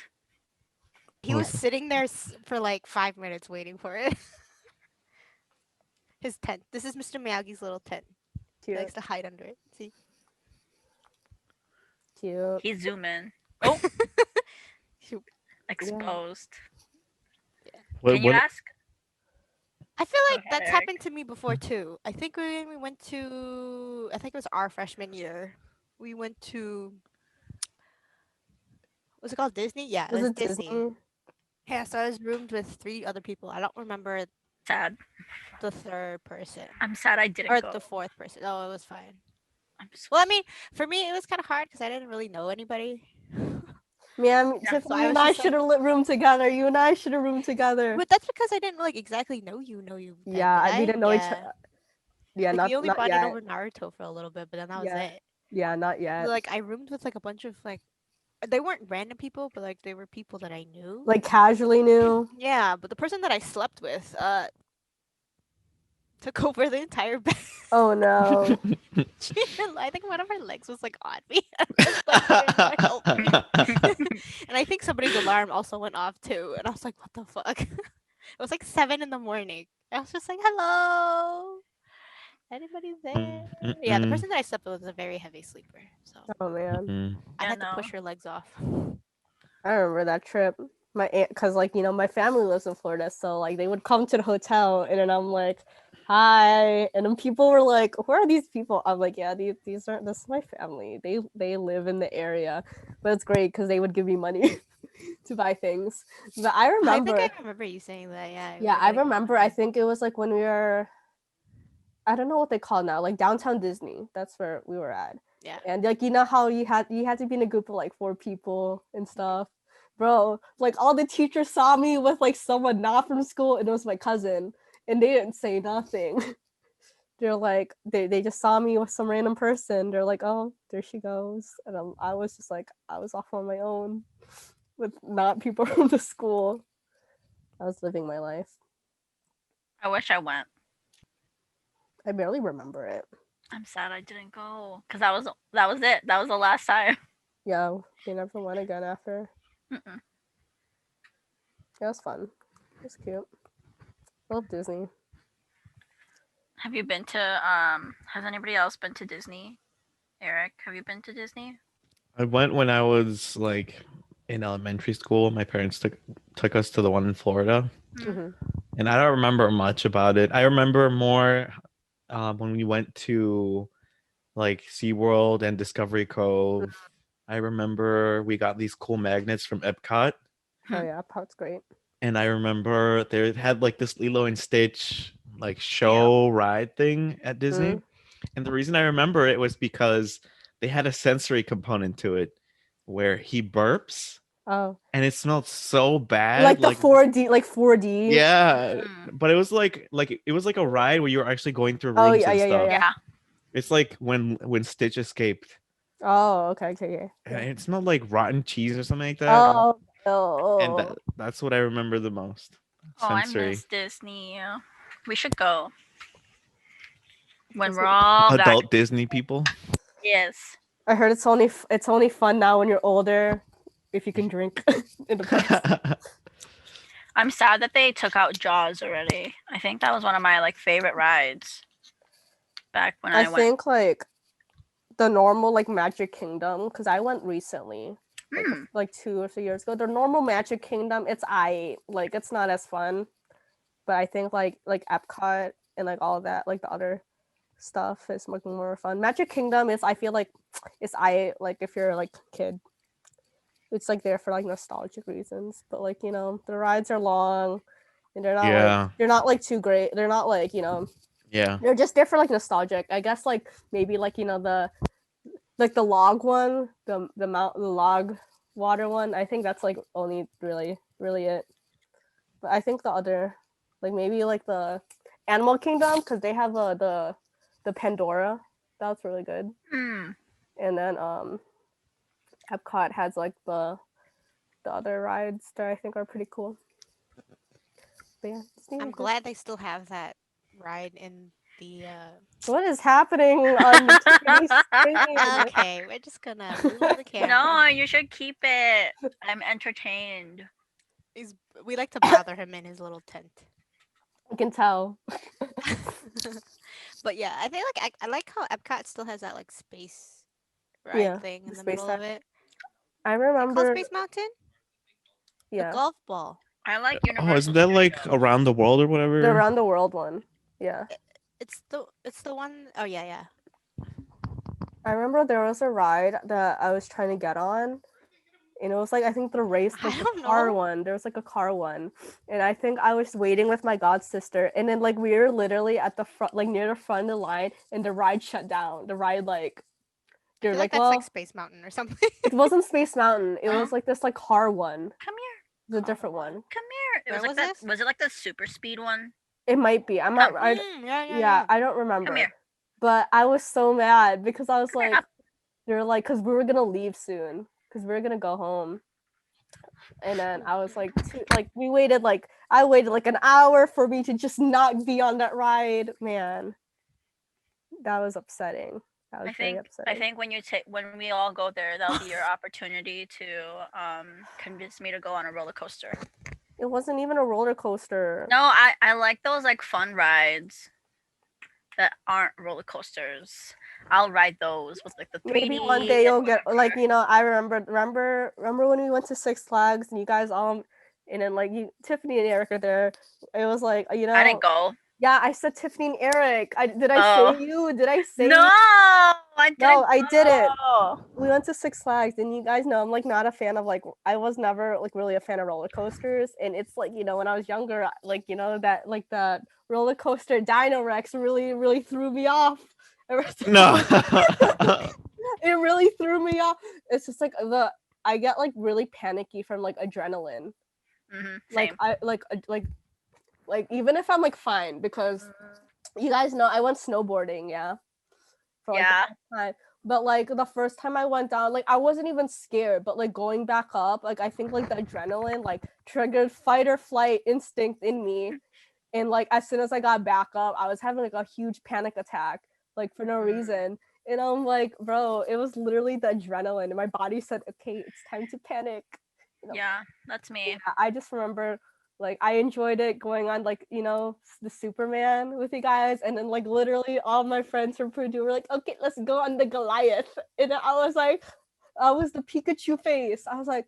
He was sitting there for like 5 minutes waiting for it. His tent. This is Mr. Miyagi's little tent. He Cute. likes to hide under it. See? Cute. He zoom in. Oh, Shoot. exposed. What, Can you what- ask? I feel like ahead, that's Eric. happened to me before too. I think when we went to, I think it was our freshman year. We went to, was it called Disney? Yeah, it Was was it Disney. Disney? Yeah, so I was roomed with 3 other people. I don't remember Sad. the third person I'm sad I didn't or go. the 4th person. Oh, it was fine. I'm so Well, I mean, for me, it was kind of hard because I didn't really know anybody. Man, Yeah, Tiffany, so I you was and I just like- should have roomed together. You and I should have roomed together. But that's because I didn't like exactly know you. Then, Yeah, did we didn't know each Yeah. other. Yeah, Like we only not bonded yet. over Naruto for a little bit, but then that was Yeah. it. Yeah, not yet. Like I roomed with like a bunch of like, they weren't random people, but like they were people that I knew. Like casually knew. Yeah, but the person that I slept with, took over the entire bed. Oh no. I think one of her legs was like on me. Like, "Here, help me." And I think somebody's alarm also went off too. And I was like, what the fuck? It was like 7 in the morning. I was just like, hello. Anybody there? Yeah, the person that I slept with was a very heavy sleeper. So Oh man. I Yeah, had no. to push her legs off. I remember that trip. My aunt, because like, my family lives in Florida, so like they would come to the hotel and then I'm like, hi. And then people were like, who are these people? I'm like, yeah, these are this is my family. They live in the area. But it's great because they would give me money to buy things. But I remember I think I remember you saying that. Yeah. yeah, I remember I think it was like when we were I don't know what they call now, like downtown Disney. That's where we were at. Yeah. And like how you had to be in a group of like 4 people and stuff. Bro, like all the teachers saw me with like someone not from school and it was my cousin and they didn't say nothing. They're like they just saw me with some random person. They're like, "Oh, there she goes." And I was just like I was off on my own with not people from the school. I was living my life. I wish I went. I barely remember it. I'm sad I didn't go because that was it. That was the last time. Yeah, we never went again after. Mm-mm. Yeah, it was fun. It was cute. I love Disney. Have you been to has anybody else been to Disney? Eric, have you been to Disney? I went when I was like in elementary school. My parents took us to the one in Florida, Mm-hmm. and I don't remember much about it. I remember more when we went to like SeaWorld and Discovery Cove. I remember we got these cool magnets from Epcot, Oh yeah, Pop's great. and I remember they had like this Lilo and Stitch like show ride thing at Disney. And the reason I remember it was because they had a sensory component to it where he burps Oh, and it smelled so bad. like the 4D, like 4D. Yeah. Mm. But it was like it was like a ride where you were actually going through Oh, rooms yeah, and yeah, stuff. Yeah. It's like when Stitch escaped. Oh, okay, yeah. And it smelled like rotten cheese or something like that. Oh, And oh. that's what I remember the most. Oh, I Sensory. miss Disney. We should go when Disney- we're all Adult back. Disney people. Yes. I heard it's only fun now when you're older, if you can drink in the parks. I'm sad that they took out Jaws already. I think that was one of my like favorite rides back when I I went. think like the normal like Magic Kingdom, because I went recently, like 2 or 3 years ago. The normal Magic Kingdom, it's like it's not as fun, but I think like Epcot and like all of that, like the other stuff is much more fun. Magic Kingdom is I feel like it's like if you're like a kid, it's like there for like nostalgic reasons. But like the rides are long, and they're not like too great. They're not like Yeah. they're just there for like nostalgic. I guess like maybe like the log one, the log water one. I think that's like only really it. But I think the other, like maybe like the Animal Kingdom, because they have the Pandora. That's really good. Mm. And then Epcot has like the other rides that I think are pretty cool. But yeah, I'm glad they still have that ride in the. What is happening on the Tiffany screen? Okay, we're just gonna move the camera. No, you should keep it. I'm entertained. We like to bother him in his little tent. I can tell. But yeah, I think like I like how Epcot still has that like space ride thing in the the space middle ride. of it. I Is it called remember. Space Mountain? Yeah. The golf ball. I like Universal. Oh, isn't that like Studios. around the world or whatever? The around the world one. Yeah. It's the one oh yeah. I remember there was a ride that I was trying to get on. And it was like I think the race, like I the don't car know. one. There was like a car one. And I think I was waiting with my god sister. And then like we were literally at the front, like near the front of the line, and the ride shut down. The ride like I They're feel like, that's well, like Space Mountain or something. it wasn't Space Mountain. It Huh? was like this like car one, Come here. the different one. Come here. It Where was like was that. this? Was it like the super speed one? It might be. I'm not. I, Yeah. I don't remember. here. But I was so mad because I was Come here, like, up. they're like, because we were gonna leave soon, because we were gonna go home, and then I was like, we waited like I waited like an hour for me to just not be on that ride. Man, that was upsetting. That was very upsetting. I think when we all go there, that'll be your opportunity to convince me to go on a roller coaster. It wasn't even a roller coaster. No, I like those like fun rides that aren't roller coasters. I'll ride those with like the 3D. Maybe one day you'll get whatever. like, you know, I remember when we went to Six Flags and you guys all, and then like you, Tiffany and Eric are there. It was like, you know, I didn't go. yeah, I said Tiffany and Eric. Did I Oh. say you? Did I say No, you? I didn't. No, I didn't. go. We went to Six Flags, and you guys know I'm like not a fan of like I was never like really a fan of roller coasters, and it's like, you know, when I was younger, like, you know, that like the roller coaster Dino Rex really threw me off. No. It really threw me off. It's just like I get like really panicky from like adrenaline. Mhm, Like same. I like even if I'm like fine, because you guys know I went snowboarding, yeah. For like Yeah. the first time. But like the first time I went down, like I wasn't even scared, but like going back up, like I think like the adrenaline like triggered fight or flight instinct in me. And like as soon as I got back up, I was having like a huge panic attack, like for no reason. And I'm like, bro, it was literally the adrenaline. And my body said, okay, it's time to panic. You know? Yeah, that's me. Yeah, I just remember like I enjoyed it going on like, you know, the Superman with you guys, and then like literally all my friends from Purdue were like, okay, let's go on the Goliath. And then I was like, I was the Pikachu face. I was like,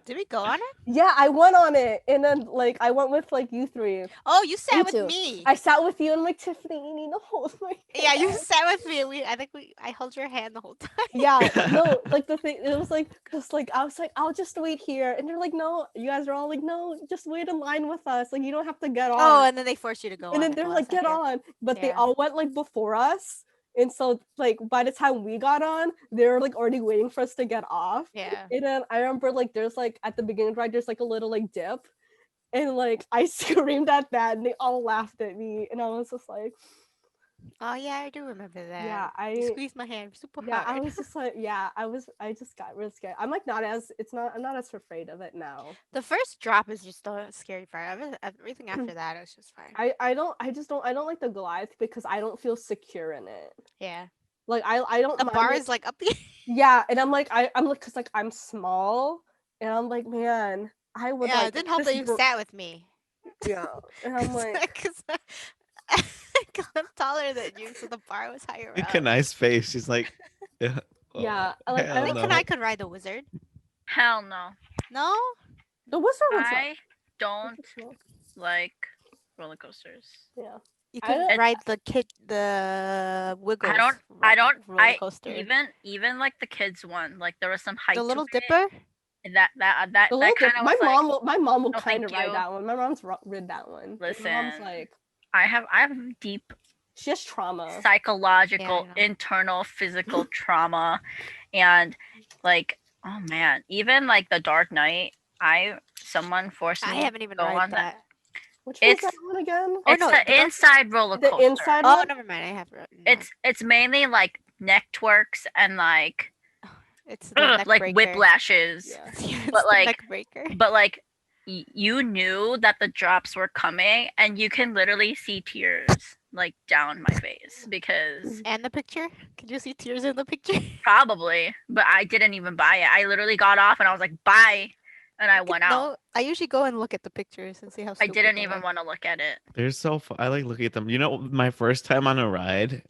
Did we go on it? yeah, I went on it. And then like I went with like you three. Oh, you sat You with two. me. I sat with you and like Tiffany, you need to hold my Yeah, you hand. sat with me. I held your hand the whole time. Yeah, no, like the thing, it was like, cause like I was like, I'll just wait here, and they're like, no, you guys are all like, no, just wait in line with us, like you don't have to get on. Oh, and then they forced you to go. And then on they're it like, get second. on, but they Yeah. all went like before us, and so like by the time we got on, they were like already waiting for us to get off. Yeah. And then I remember like there's like at the beginning of the ride, there's like a little like dip, and like I screamed at that, and they all laughed at me, and I was just like, Oh yeah, I do remember that. yeah, You squeezed my hand super yeah, hard. I was just like, yeah, I just got really scared. I'm like I'm not as afraid of it now. The first drop is just the scary part. Everything after that is just fine. I don't like the Goliath because I don't feel secure in it. Yeah. Like I don't The mind bar it. is like up the. Yeah, and I'm like I'm like, cause like I'm small, and I'm like, man, I would Yeah, like it didn't help that you sat with me. yeah, and I'm like, Because I'm taller than you, so the bar was higher Look up. at nice face. She's like, yeah. yeah, like hell I Wait, don't can no. I could ride the wizard? Hell no. No. the wizard one's not- I don't like roller coasters. yeah. You I could don't- ride the Wiggles. I don't. roller I coaster. even like the kids one. Like there was some height. The to Little it, Dipper. and that The little kind dip, of my was like. mom will "No, kind of thank ride you." that one. My mom's rid that one. My mom's Listen. like, I have deep she has trauma. psychological, know. internal, physical trauma, and like, oh man, even like the Dark Knight. Someone forced me I haven't even to go ride on that. Which one's It's- that one again? Oh, It's no, the the Dark inside roller The coaster. inside Oh, one? never mind. I have. No. It's mainly like neck twerks and like It's the neck like breaker. Yeah. whiplashes. Yeah, it's But, the like- neck breaker. But like you knew that the drops were coming, and you can literally see tears like down my face because And the picture? Could you see tears in the picture? probably, but I didn't even buy it. I literally got off and I was like, bye, and I went out. No, I usually go and look at the pictures and see how. I Stupid didn't they even look. want to look at it. They're so fun. I like looking at them. You know, my first time on a ride,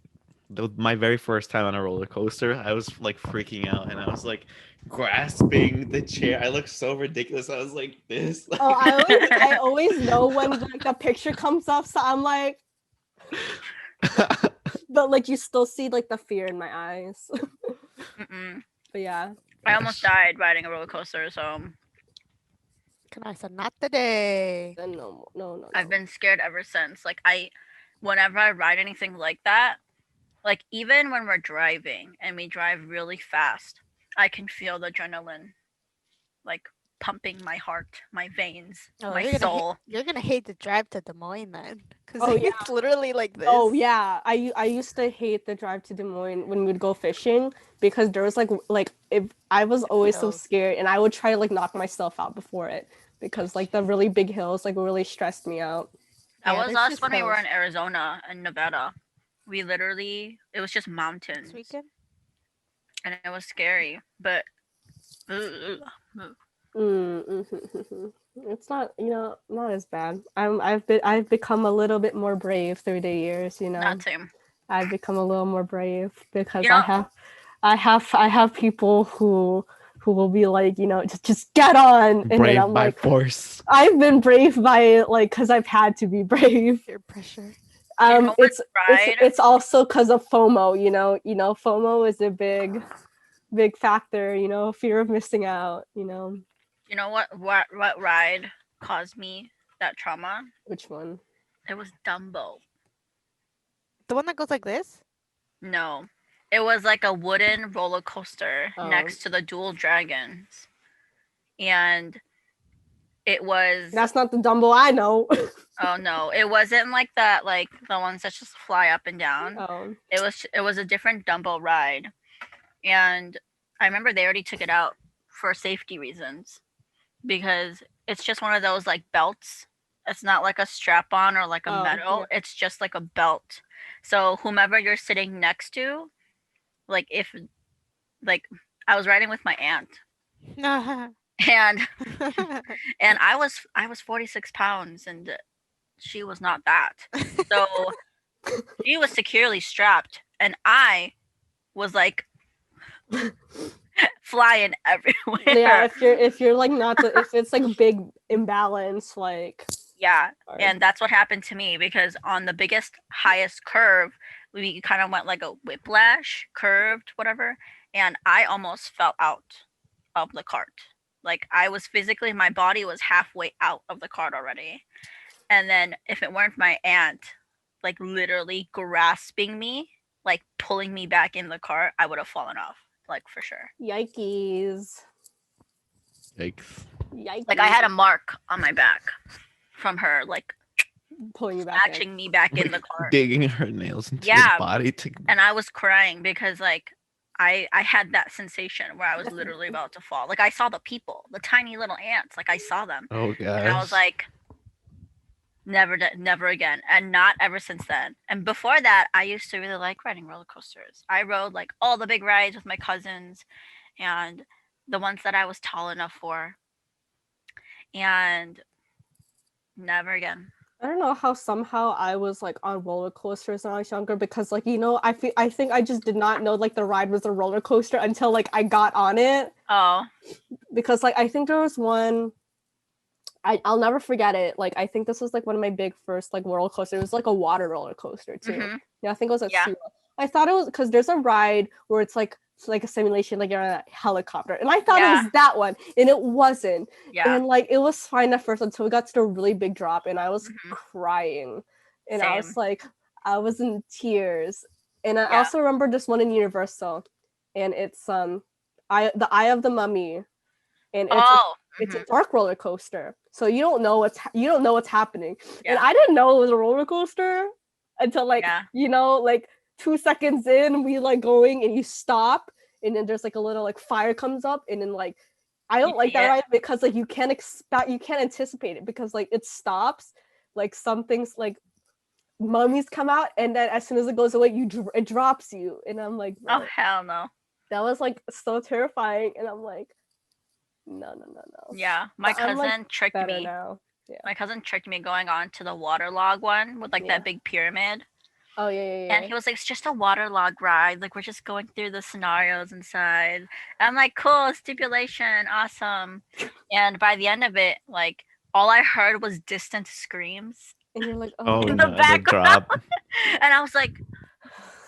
my very first time on a roller coaster, I was like freaking out, and I was like grasping the chair. I looked so ridiculous. I was like this. Oh, I always know when like a picture comes up, so I'm like, but like you still see like the fear in my eyes. Mm-mm. But yeah, I almost died riding a roller coaster, so Can I say not today? then no. I've been scared ever since. Like whenever I ride anything like that, Like even when we're driving and we drive really fast, I can feel the adrenaline like pumping my heart, my veins, Oh, my soul. you're gonna hate the drive to Des Moines then, because Oh, yeah. it's literally like this. Oh yeah, I used to hate the drive to Des Moines when we'd go fishing because there was like if I was always so Hills. scared and I would try to like knock myself out before it because like the really big hills like really stressed me out. That Yeah, was there's us just when we were hills. in Arizona and Nevada. We literally, it was just This mountains weekend. and it was scary, but ugh. It's not not as bad. I've become a little bit more brave through the years. Not same. I've become a little more brave because You know, I have people who will be like, just get on, and then Brave I'm by like, force. I've been brave by it, like, because I've had to be brave. Peer pressure. you know what It's ride? it's also because of FOMO. FOMO is a big factor. Fear of missing out. You know what ride caused me that trauma? Which one? It was Dumbo. The one that goes like this. No. It was like a wooden roller coaster Oh. next to the dual dragons. And it was That's not the Dumbo I know. oh no, it wasn't like that like the ones that just fly up and down. Oh. It was a different Dumbo ride. And I remember they already took it out for safety reasons because it's just one of those like belts. It's not like a strap on or like a Oh, metal. yeah. It's just like a belt. So whomever you're sitting next to, like if like I was riding with my aunt and I was 46 pounds and she was not that. So she was securely strapped and I was like flying everywhere. Yeah, if you're like not the if it's like a big imbalance, like Yeah, hard. and that's what happened to me because on the biggest, highest curve, we kind of went like a whiplash, curved, whatever, and I almost fell out of the cart. Like I was physically, my body was halfway out of the cart already. And then if it weren't my aunt, like literally grasping me, like pulling me back in the cart, I would have fallen off, like for sure. Yikes. Yikes. Yikes. Like I had a mark on my back from her, like pulling you back in. snatching me back in the cart. Digging her nails into Yeah. your body to And I was crying because like I had that sensation where I was literally about to fall. Like I saw the people, the tiny little ants, like I saw them. oh gosh. And I was like never again. And not ever since then. And before that, I used to really like riding roller coasters. I rode like all the big rides with my cousins and the ones that I was tall enough for. And never again. I don't know how somehow I was like on roller coasters when I was younger because like I think I just did not know like the ride was a roller coaster until like I got on it Oh, because like I think there was one I'll never forget it. Like I think this was like one of my big first like roller coasters. It was like a water roller coaster too. mhm. Yeah, I think it was at Yeah. SeaWorld. I thought it was because there's a ride where it's like a simulation, like you're on a helicopter, and I thought it Yeah. was that one, and it wasn't. Yeah. And like it was fine at first until we got to the really big drop, and I was Mhm. crying, and I was Same. like, I was in tears. And I Yeah. also remember this one in Universal, and it's the Eye of the Mummy, and it's mhm. a dark roller coaster, so you don't know what's happening. And Yeah. I didn't know it was a roller coaster until like Yeah. like 2 seconds in, we like going and you stop, and then there's like a little like fire comes up, and then like I don't You like see that it? ride because like you can't anticipate it because like it stops, like some things like mummies come out, and then as soon as it goes away, it drops you, and I'm like, Oh "Bro, hell no. that was like so terrifying," and I'm like, no. Yeah. My But I'm, like, cousin tricked Better me. now. My cousin tricked me going on to the waterlog one with like Yeah. that big pyramid. Oh yeah. And he was like, it's just a waterlog ride. Like we're just going through the scenarios inside. I'm like, cool, stipulation, awesome. And by the end of it, like all I heard was distant screams. And you're like, Oh In no, the the background. drop. And I was like,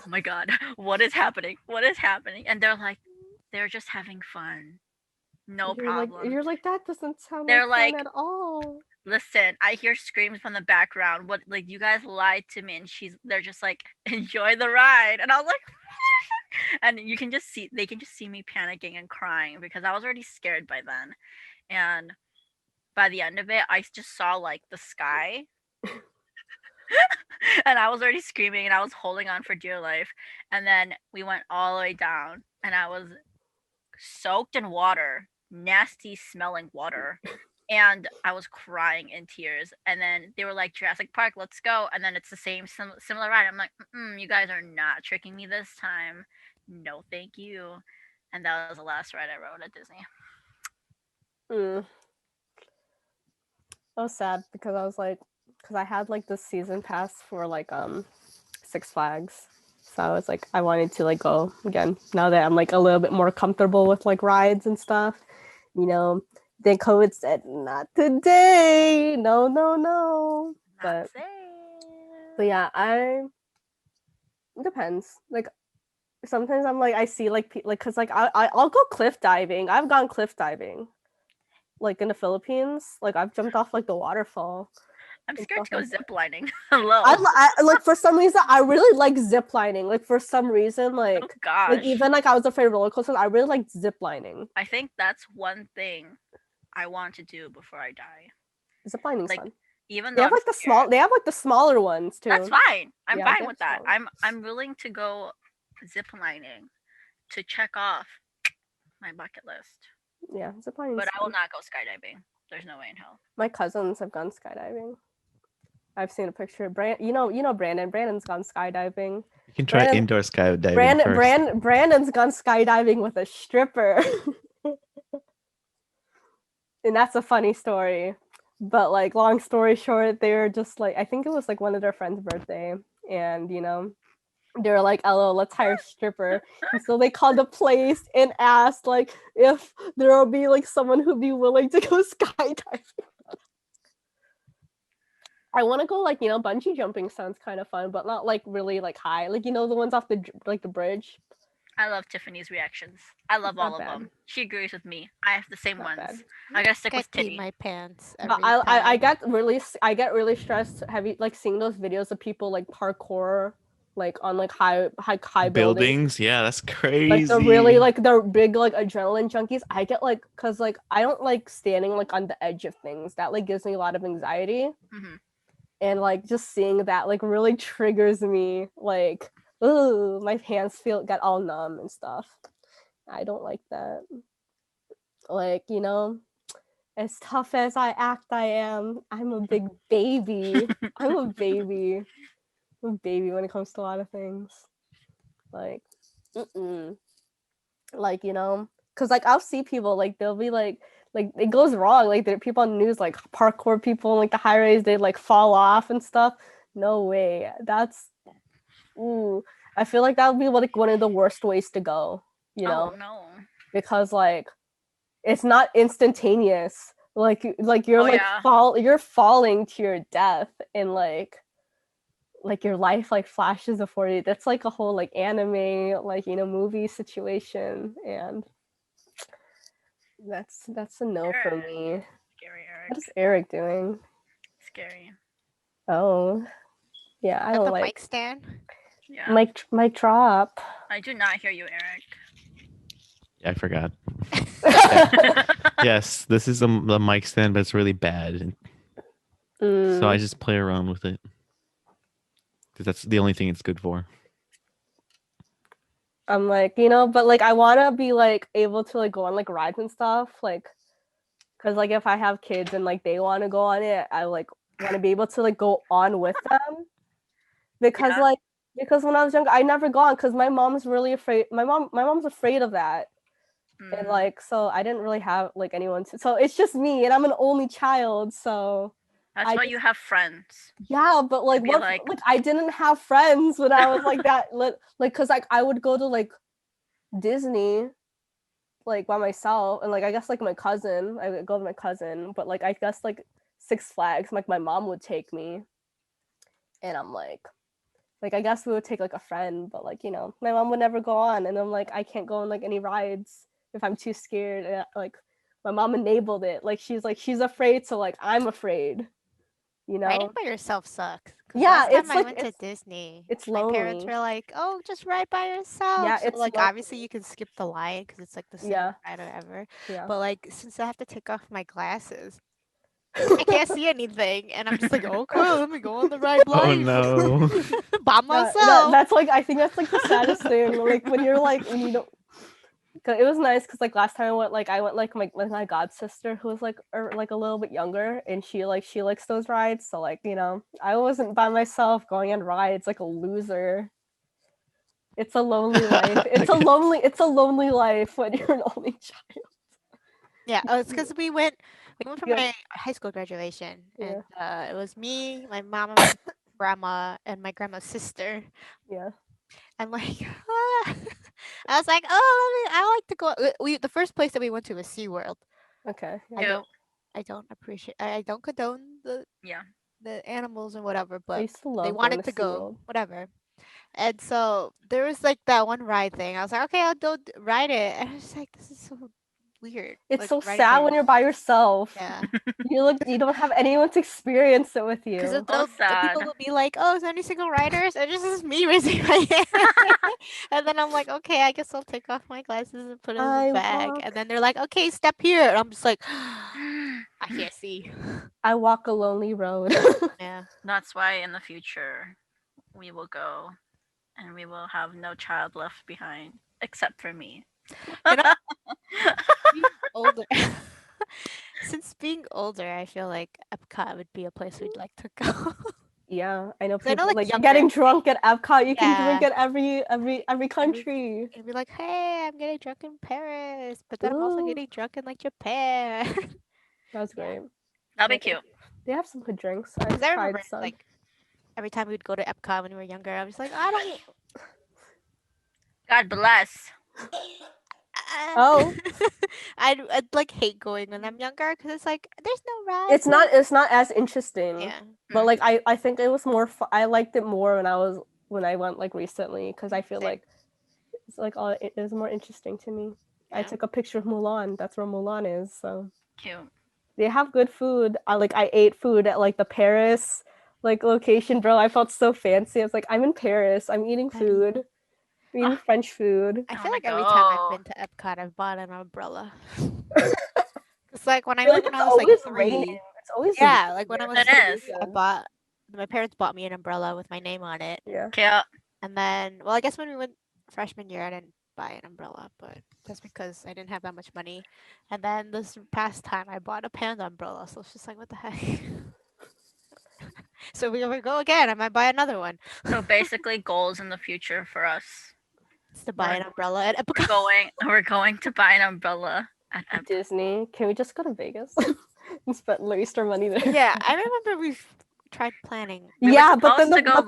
oh my god, what is happening? What is happening? And they're like, they're just having fun. No you're problem. like, that doesn't sound They're like like- fun at all. Listen, I hear screams from the background. What, like, you guys lied to me, and they're just like, enjoy the ride, and I was like, and they can just see me panicking and crying because I was already scared by then, and by the end of it, I just saw like the sky, and I was already screaming, and I was holding on for dear life, and then we went all the way down, and I was soaked in water, nasty smelling water. And I was crying in tears. And then they were like, Jurassic Park, let's go. And then it's the same similar ride. I'm like, you guys are not tricking me this time. No, thank you. And that was the last ride I rode at Disney. I was sad because I was like, because I had like this season pass for like Six Flags. So I was like, I wanted to like go again now that I'm like a little bit more comfortable with like rides and stuff, you know. Then COVID said, not today. No. Not But safe. yeah, it depends. Like sometimes I'm like, I see like cause like I'll go cliff diving. I've gone cliff diving, like in the Philippines. Like I've jumped off like the waterfall. I'm and scared to stuff go like that. ziplining. Hello. I like for some reason I really like ziplining. Like for some reason, Oh like gosh. even like I was afraid of roller coasters. I really like ziplining. I think that's one thing I want to do before I die. Ziplining's Like, fun. even They though have I'm like the scared, small. They have like the smaller ones too. that's fine. I'm Yeah, they fine have with that. smaller. I'm willing to go ziplining to check off my bucket list. Yeah, ziplining. But I will not go skydiving. There's no way in hell. My cousins have gone skydiving. I've seen a picture. You know Brandon. Brandon's gone skydiving. You can try Brandon- indoor skydiving first. Brandon's gone skydiving with a stripper. And that's a funny story. But like long story short, they were just like, I think it was like one of their friends' birthday. And you know, they were like, "LO, let's hire a stripper." And so they called the place and asked like if there will be like someone who'd be willing to go skydiving. I want to go like, you know, bungee jumping sounds kind of fun, but not like really like high. Like, you know, the ones off the like the bridge. I love Tiffany's reactions. I love Not all of bad. them. She agrees with me. I have the same Not ones. bad. I gotta stick I with pee Titty. my pants But every I time. get really stressed. Have you like seen those videos of people like parkour like on like high buildings? Buildings, yeah, that's crazy. Like they're really like they're big like adrenaline junkies. I get like because like I don't like standing like on the edge of things. That like gives me a lot of anxiety. Mhm. And like just seeing that like really triggers me. Like, ooh, my hands get all numb and stuff. I don't like that. Like, you know, as tough as I am, I'm a big baby. I'm a baby. I'm a baby when it comes to a lot of things. Like, like, you know, because like I'll see people like they'll be like it goes wrong. Like there are people on the news like parkour people like the high rise they like fall off and stuff. No way. That's I feel like that would be like one of the worst ways to go. You know, Oh no. because like it's not instantaneous. Like you're Oh, like yeah. you're falling to your death and like your life like flashes before you. That's like a whole like anime like, you know, movie situation, and that's a no for Eric. me. Scary Eric. What is Eric doing? Scary. Oh, yeah, I At don't the like mic stand. Yeah. mic drop. I do not hear you, Eric. Yeah, I forgot. Yes, this is the mic stand, but it's really bad. And so I just play around with it. Because that's the only thing it's good for. I'm like, you know, but like I want to be like able to like go on like rides and stuff, like because like if I have kids and like they want to go on it, I like want to be able to like go on with them, because Yeah. like because when I was younger I never gone because my mom's really afraid. My mom's afraid of that. And like so I didn't really have like anyone to, so it's just me and I'm an only child, so That's I why just, you have friends. yeah, but like be what like- like I didn't have friends when I was like that like because like I would go to like Disney like by myself, and like I guess like my cousin, I would go with my cousin, but like I guess like Six Flags, like my mom would take me, and I'm like I guess we would take like a friend, but like, you know, my mom would never go on, and I'm like I can't go on like any rides if I'm too scared, and, like my mom enabled it. Like she's afraid, so like I'm afraid. You Riding know? by yourself sucks. 'Cause Yeah, last time it's I like went to Disney, it's my parents lonely. were like, "Oh, just ride by yourself." Yeah, So it's like obviously lonely. you can skip the line because it's like the same Yeah, ride or whatever. yeah. But like since I have to take off my glasses, I can't see anything, and I'm just like, okay, let me go on the ride Oh blind no. by myself. That's like I think that's like the saddest thing. Like when you're like when you don't. Cause it was nice because like last time I went like with my god sister who was like like a little bit younger and she likes those rides, so like you know I wasn't by myself going on rides like a loser. It's a lonely life. It's a lonely life when you're an only child. Yeah, oh, it's because we went for Yeah. my high school graduation, and Yeah. it was me, my mom, and my grandma, and my grandma's sister. Yeah. And like, I was like, oh, I like to go. We the first place that we went to was SeaWorld. Okay. I Yeah. Ew. don't appreciate. I don't condone Yeah. the animals and whatever, I but used to they love going wanted to to go, SeaWorld. whatever. And so there was like that one ride thing. I was like, okay, I'll go ride it. And I was like, this is so weird. It's Like so riding by sad when you're by yourself. yeah. You don't have anyone to experience it with Because you. So the people sad. will be like, "Oh, is there any single riders?" And it's just me raising my hand. And then I'm like, "Okay, I guess I'll take off my glasses and put it in the I bag." walk And then they're like, "Okay, step here." And I'm just like, "I can't see." I walk a lonely road. Yeah. That's why in the future we will go and we will have no child left behind except for me. You know, being older. Since being older, I feel like Epcot would be a place we'd like to go. Yeah, I know 'Cause I know, people like like younger, getting drunk at Epcot. You can drink yeah, at every country. it'd be like, "Hey, I'm getting drunk in Paris, but then I'm also Ooh, getting drunk in like Japan." that's Yeah. great. That'll be They cute. they have some good drinks. Because I've I remember tried some. like every time we'd go to Epcot when we were younger, I was like, I don't. God bless. Oh, I'd like hate going when I'm younger because it's like there's no rides. it's not as interesting. Yeah. But Mm. like I think it was more I liked it more when I went like recently because I feel Same. like it's like all it is more interesting to me. I Yeah. took a picture of Mulan. That's where Mulan is. So Cute. they have good food. I ate food at like the Paris like location, bro. I felt so fancy. I was like, I'm in Paris. I'm eating food. I'm eating Ah, French food. I I feel wanna like every time I've go. been to Epcot, I've bought an umbrella. It's like when I I feel went like when it's I was like always raining. 3. It's always Yeah, raining like when I there was for It some three, is. I reason. bought. My parents bought me an umbrella with my name on it, Yeah. Cute. and then well, I guess when we went freshman year, I didn't buy an umbrella, but that's because I didn't have that much money. And then this past time, I bought a panda umbrella, so it's just like, what the heck? So we go again. I might buy another one. So basically goals in the future for us. It's to buy an umbrella at We're Epcot. we're going to buy an umbrella at Disney. Can we just go to Vegas and spend waste our money there? Yeah, I remember we've tried planning. We were Yeah, but then supposed to go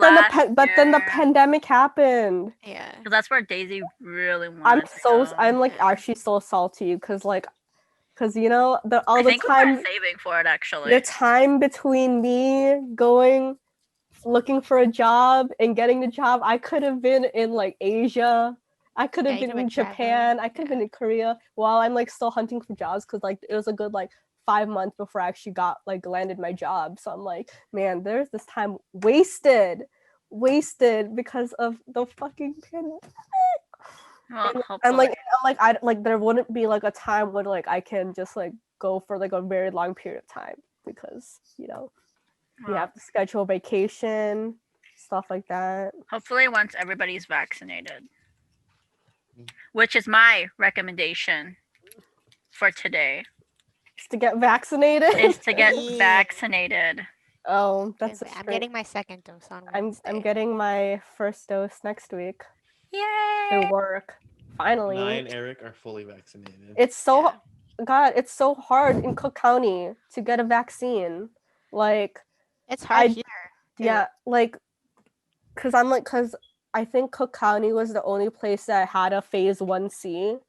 but then the year. pandemic happened. Yeah. Because that's where Daisy really wanted to go. I'm like Yeah. actually so salty because you know I the think we time were saving for it actually. the time between me going looking for a job and getting the job, I could have been in like Asia. I could have Yeah, you been could've in been traveling, Japan. I could have yeah. been in Korea while I'm like still hunting for jobs because like it was a good like 5 months before I actually got like landed my job. So I'm like, man, there's this time wasted because of the fucking pandemic. Well, And hopefully. I like there wouldn't be like a time when like I can just like go for like a very long period of time because you know you Well, have to schedule vacation, stuff like that. hopefully once everybody's vaccinated. Which is my recommendation for today. Is to get vaccinated. Is to get Yeah. vaccinated. Oh, that's a I'm strange. getting my second dose on Wednesday. I'm getting my first dose next week Yay! through work. Finally. I and Eric are fully vaccinated. It's so Yeah. God, it's so hard in Cook County to get a vaccine. Like It's hard here. too. yeah, like cuz I think Cook County was the only place that had a phase 1C.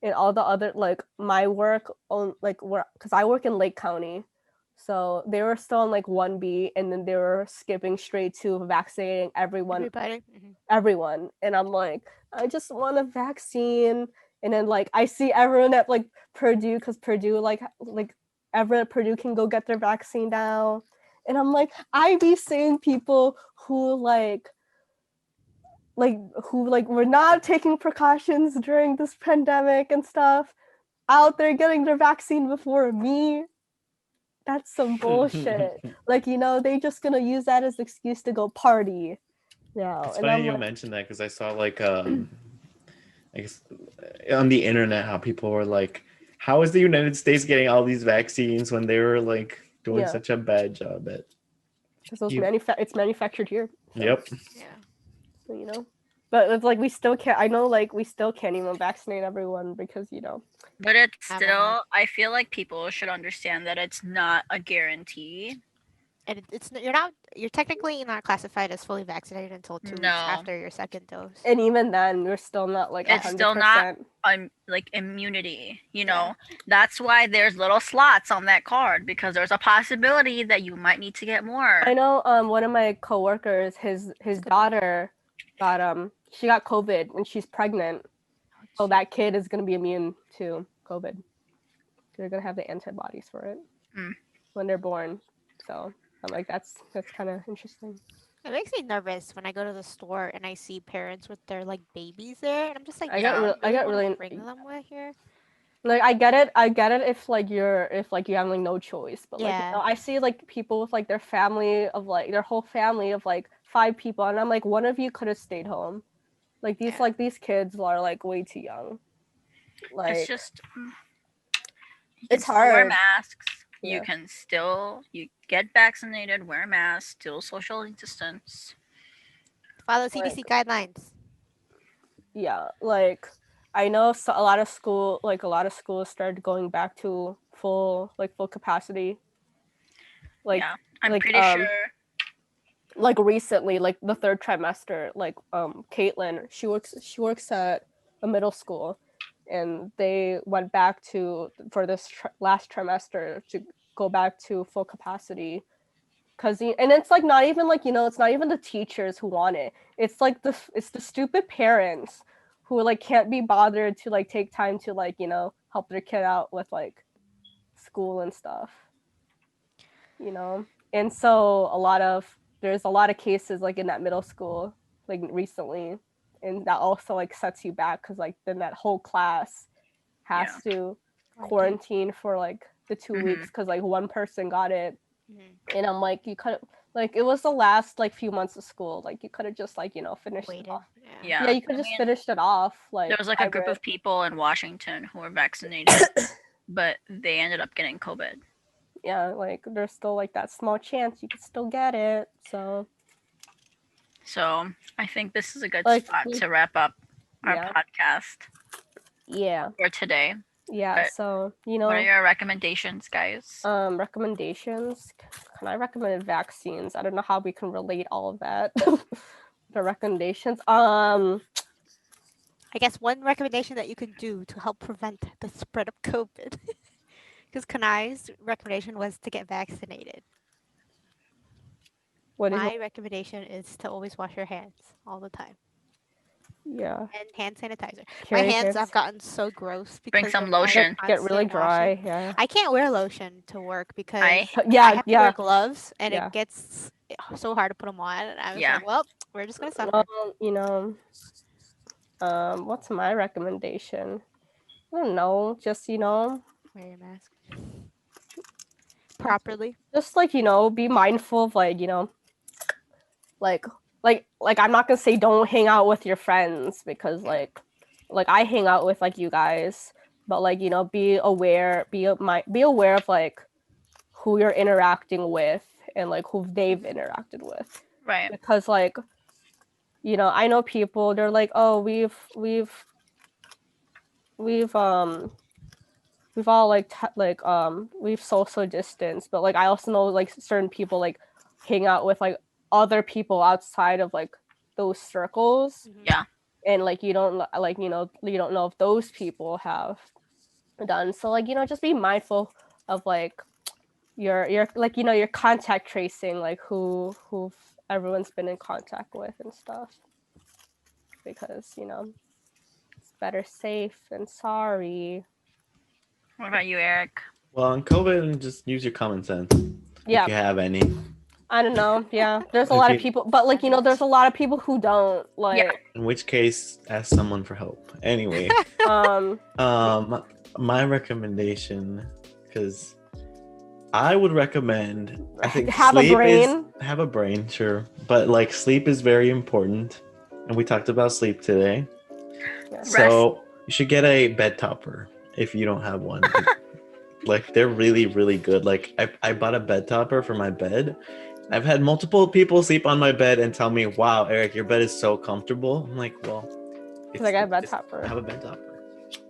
And all the other like my work on like where because I work in Lake County, so they were still on like 1B, and then they were skipping straight to vaccinating Everybody. everyone, and I'm like, I just want a vaccine, And then like I see everyone at like Purdue, because Purdue like everyone at Purdue can go get their vaccine now. And I'm like, I be seeing people who were not taking precautions during this pandemic and stuff out there getting their vaccine before me. That's some bullshit. Like, they just gonna use that as an excuse to go party. No, It's and funny I'm you like, mentioned that because I saw like I guess on the internet how people were like, how is the United States getting all these vaccines when they were like doing Yeah. such a bad job at because You- it's manufactured here. So, Yep. Yeah. But it's like we still can't. I know, like we still can't even vaccinate everyone because But it's I don't know. still, I feel like people should understand that it's not a guarantee. And you're technically not classified as fully vaccinated until 2 weeks No. after your second dose. and even then we're still not like It's 100%. still not like immunity, Yeah. That's why there's little slots on that card, because there's a possibility that you might need to get more. I know one of my coworkers, his daughter she got COVID and she's pregnant. So that kid is gonna be immune to COVID. They're gonna have the antibodies for it when they're born. So I'm like, that's kind of interesting. It makes me nervous when I go to the store and I see parents with their like babies there, and I'm just like, I got really bring them with here. like I get it if you have like no choice, but like Yeah. I see like people with like their family of like their whole family of like 5 people, and I'm like, one of you could have stayed home. Like these kids are like way too young. Like It's just it's still wear hard. masks. Yeah. You get vaccinated, wear masks, still social distance. Follow CDC guidelines. Yeah, like I know a lot of schools started going back to full capacity. Like Yeah, I'm like, pretty sure. like recently, like the 3rd trimester, like Caitlin, she works at a middle school, and they went back for this last trimester to go back to full capacity. And it's like not even like it's not even the teachers who want it. It's like it's the stupid parents who like can't be bothered to like take time to like help their kid out with like school and stuff. And so there's a lot of cases like in that middle school like recently, and that also like sets you back because like then that whole class has to quarantine for like the 2 weeks because like one person got it. And I'm like, you could like it was the last like few months of school, like you could have just like finished it off. Yeah, You could have just finished it off. Like there was like a group of people in Washington who were vaccinated, but they ended up getting COVID. Yeah, like there's still like that small chance you could still get it. So I think this is a good Like, spot to wrap up our yeah. podcast yeah, for today. yeah. But So what are your recommendations, guys? recommendations. Can I recommend vaccines? I don't know how we can relate all of that. The recommendations. I guess one recommendation that you can do to help prevent the spread of COVID, because Kanai's recommendation was to get vaccinated. My recommendation is to always wash your hands all the time. Yeah. And hand sanitizer. Carry My hands hands. have gotten so gross because Bring some of my lotion. Get really constant dry. washing. Yeah. I can't wear lotion to work because I have to wear gloves, and it gets so hard to put them on. And I was like, well, we're just gonna suffer. Well, what's my recommendation? I don't know. Just wear your mask properly. Just like be mindful of like I'm not gonna say don't hang out with your friends because like I hang out with like you guys, but like be aware of like who you're interacting with and like who they've interacted with, right? Because like I know people, they're like, oh, we've all we've social distance, but like I also know like certain people like hang out with like other people outside of like those circles. Yeah. And like you don't know if those people have done so, like just be mindful of like your like your contact tracing, like who everyone's been in contact with and stuff, because better safe than sorry. What about you, Eric? Well, on COVID, just use your common sense if Yeah, you have any. I don't know. Yeah, there's a If lot of you- people, but like there's a lot of people who don't like. In which case, ask someone for help. Anyway, Um, my recommendation, because I would recommend, I think Have a sleep brain. have a brain, sure, but like sleep is very important, and we talked about sleep today. Yeah. So you should get a bed topper if you don't have one. Like they're really, really good. Like I bought a bed topper for my bed. I've had multiple people sleep on my bed and tell me, "Wow, Eric, your bed is so comfortable." I'm like, "Well, it's I got a bed just topper. have a bed topper."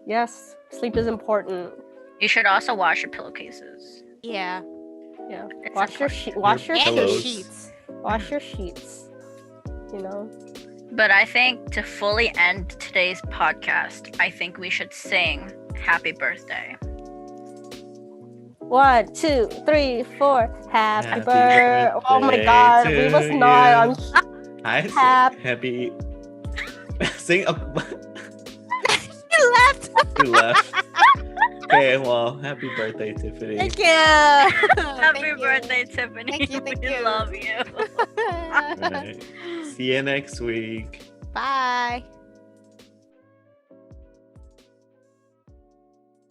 Yes, sleep is important. You should also wash your pillowcases. Yeah. Yeah, It's wash your important. wash your And your Pillows. sheets. wash your sheets. You know. But I think to fully end today's podcast, I think we should sing "Happy Birthday." 1, 2, 3, 4. Happy Happy birthday! Oh my birthday God, to we must not. I Hap- happy. Sing up. You left. You left. Okay, well, happy birthday, Tiffany. Thank you. Happy birthday, Tiffany. Thank you, thank We you. love you. All right. See you next week. Bye.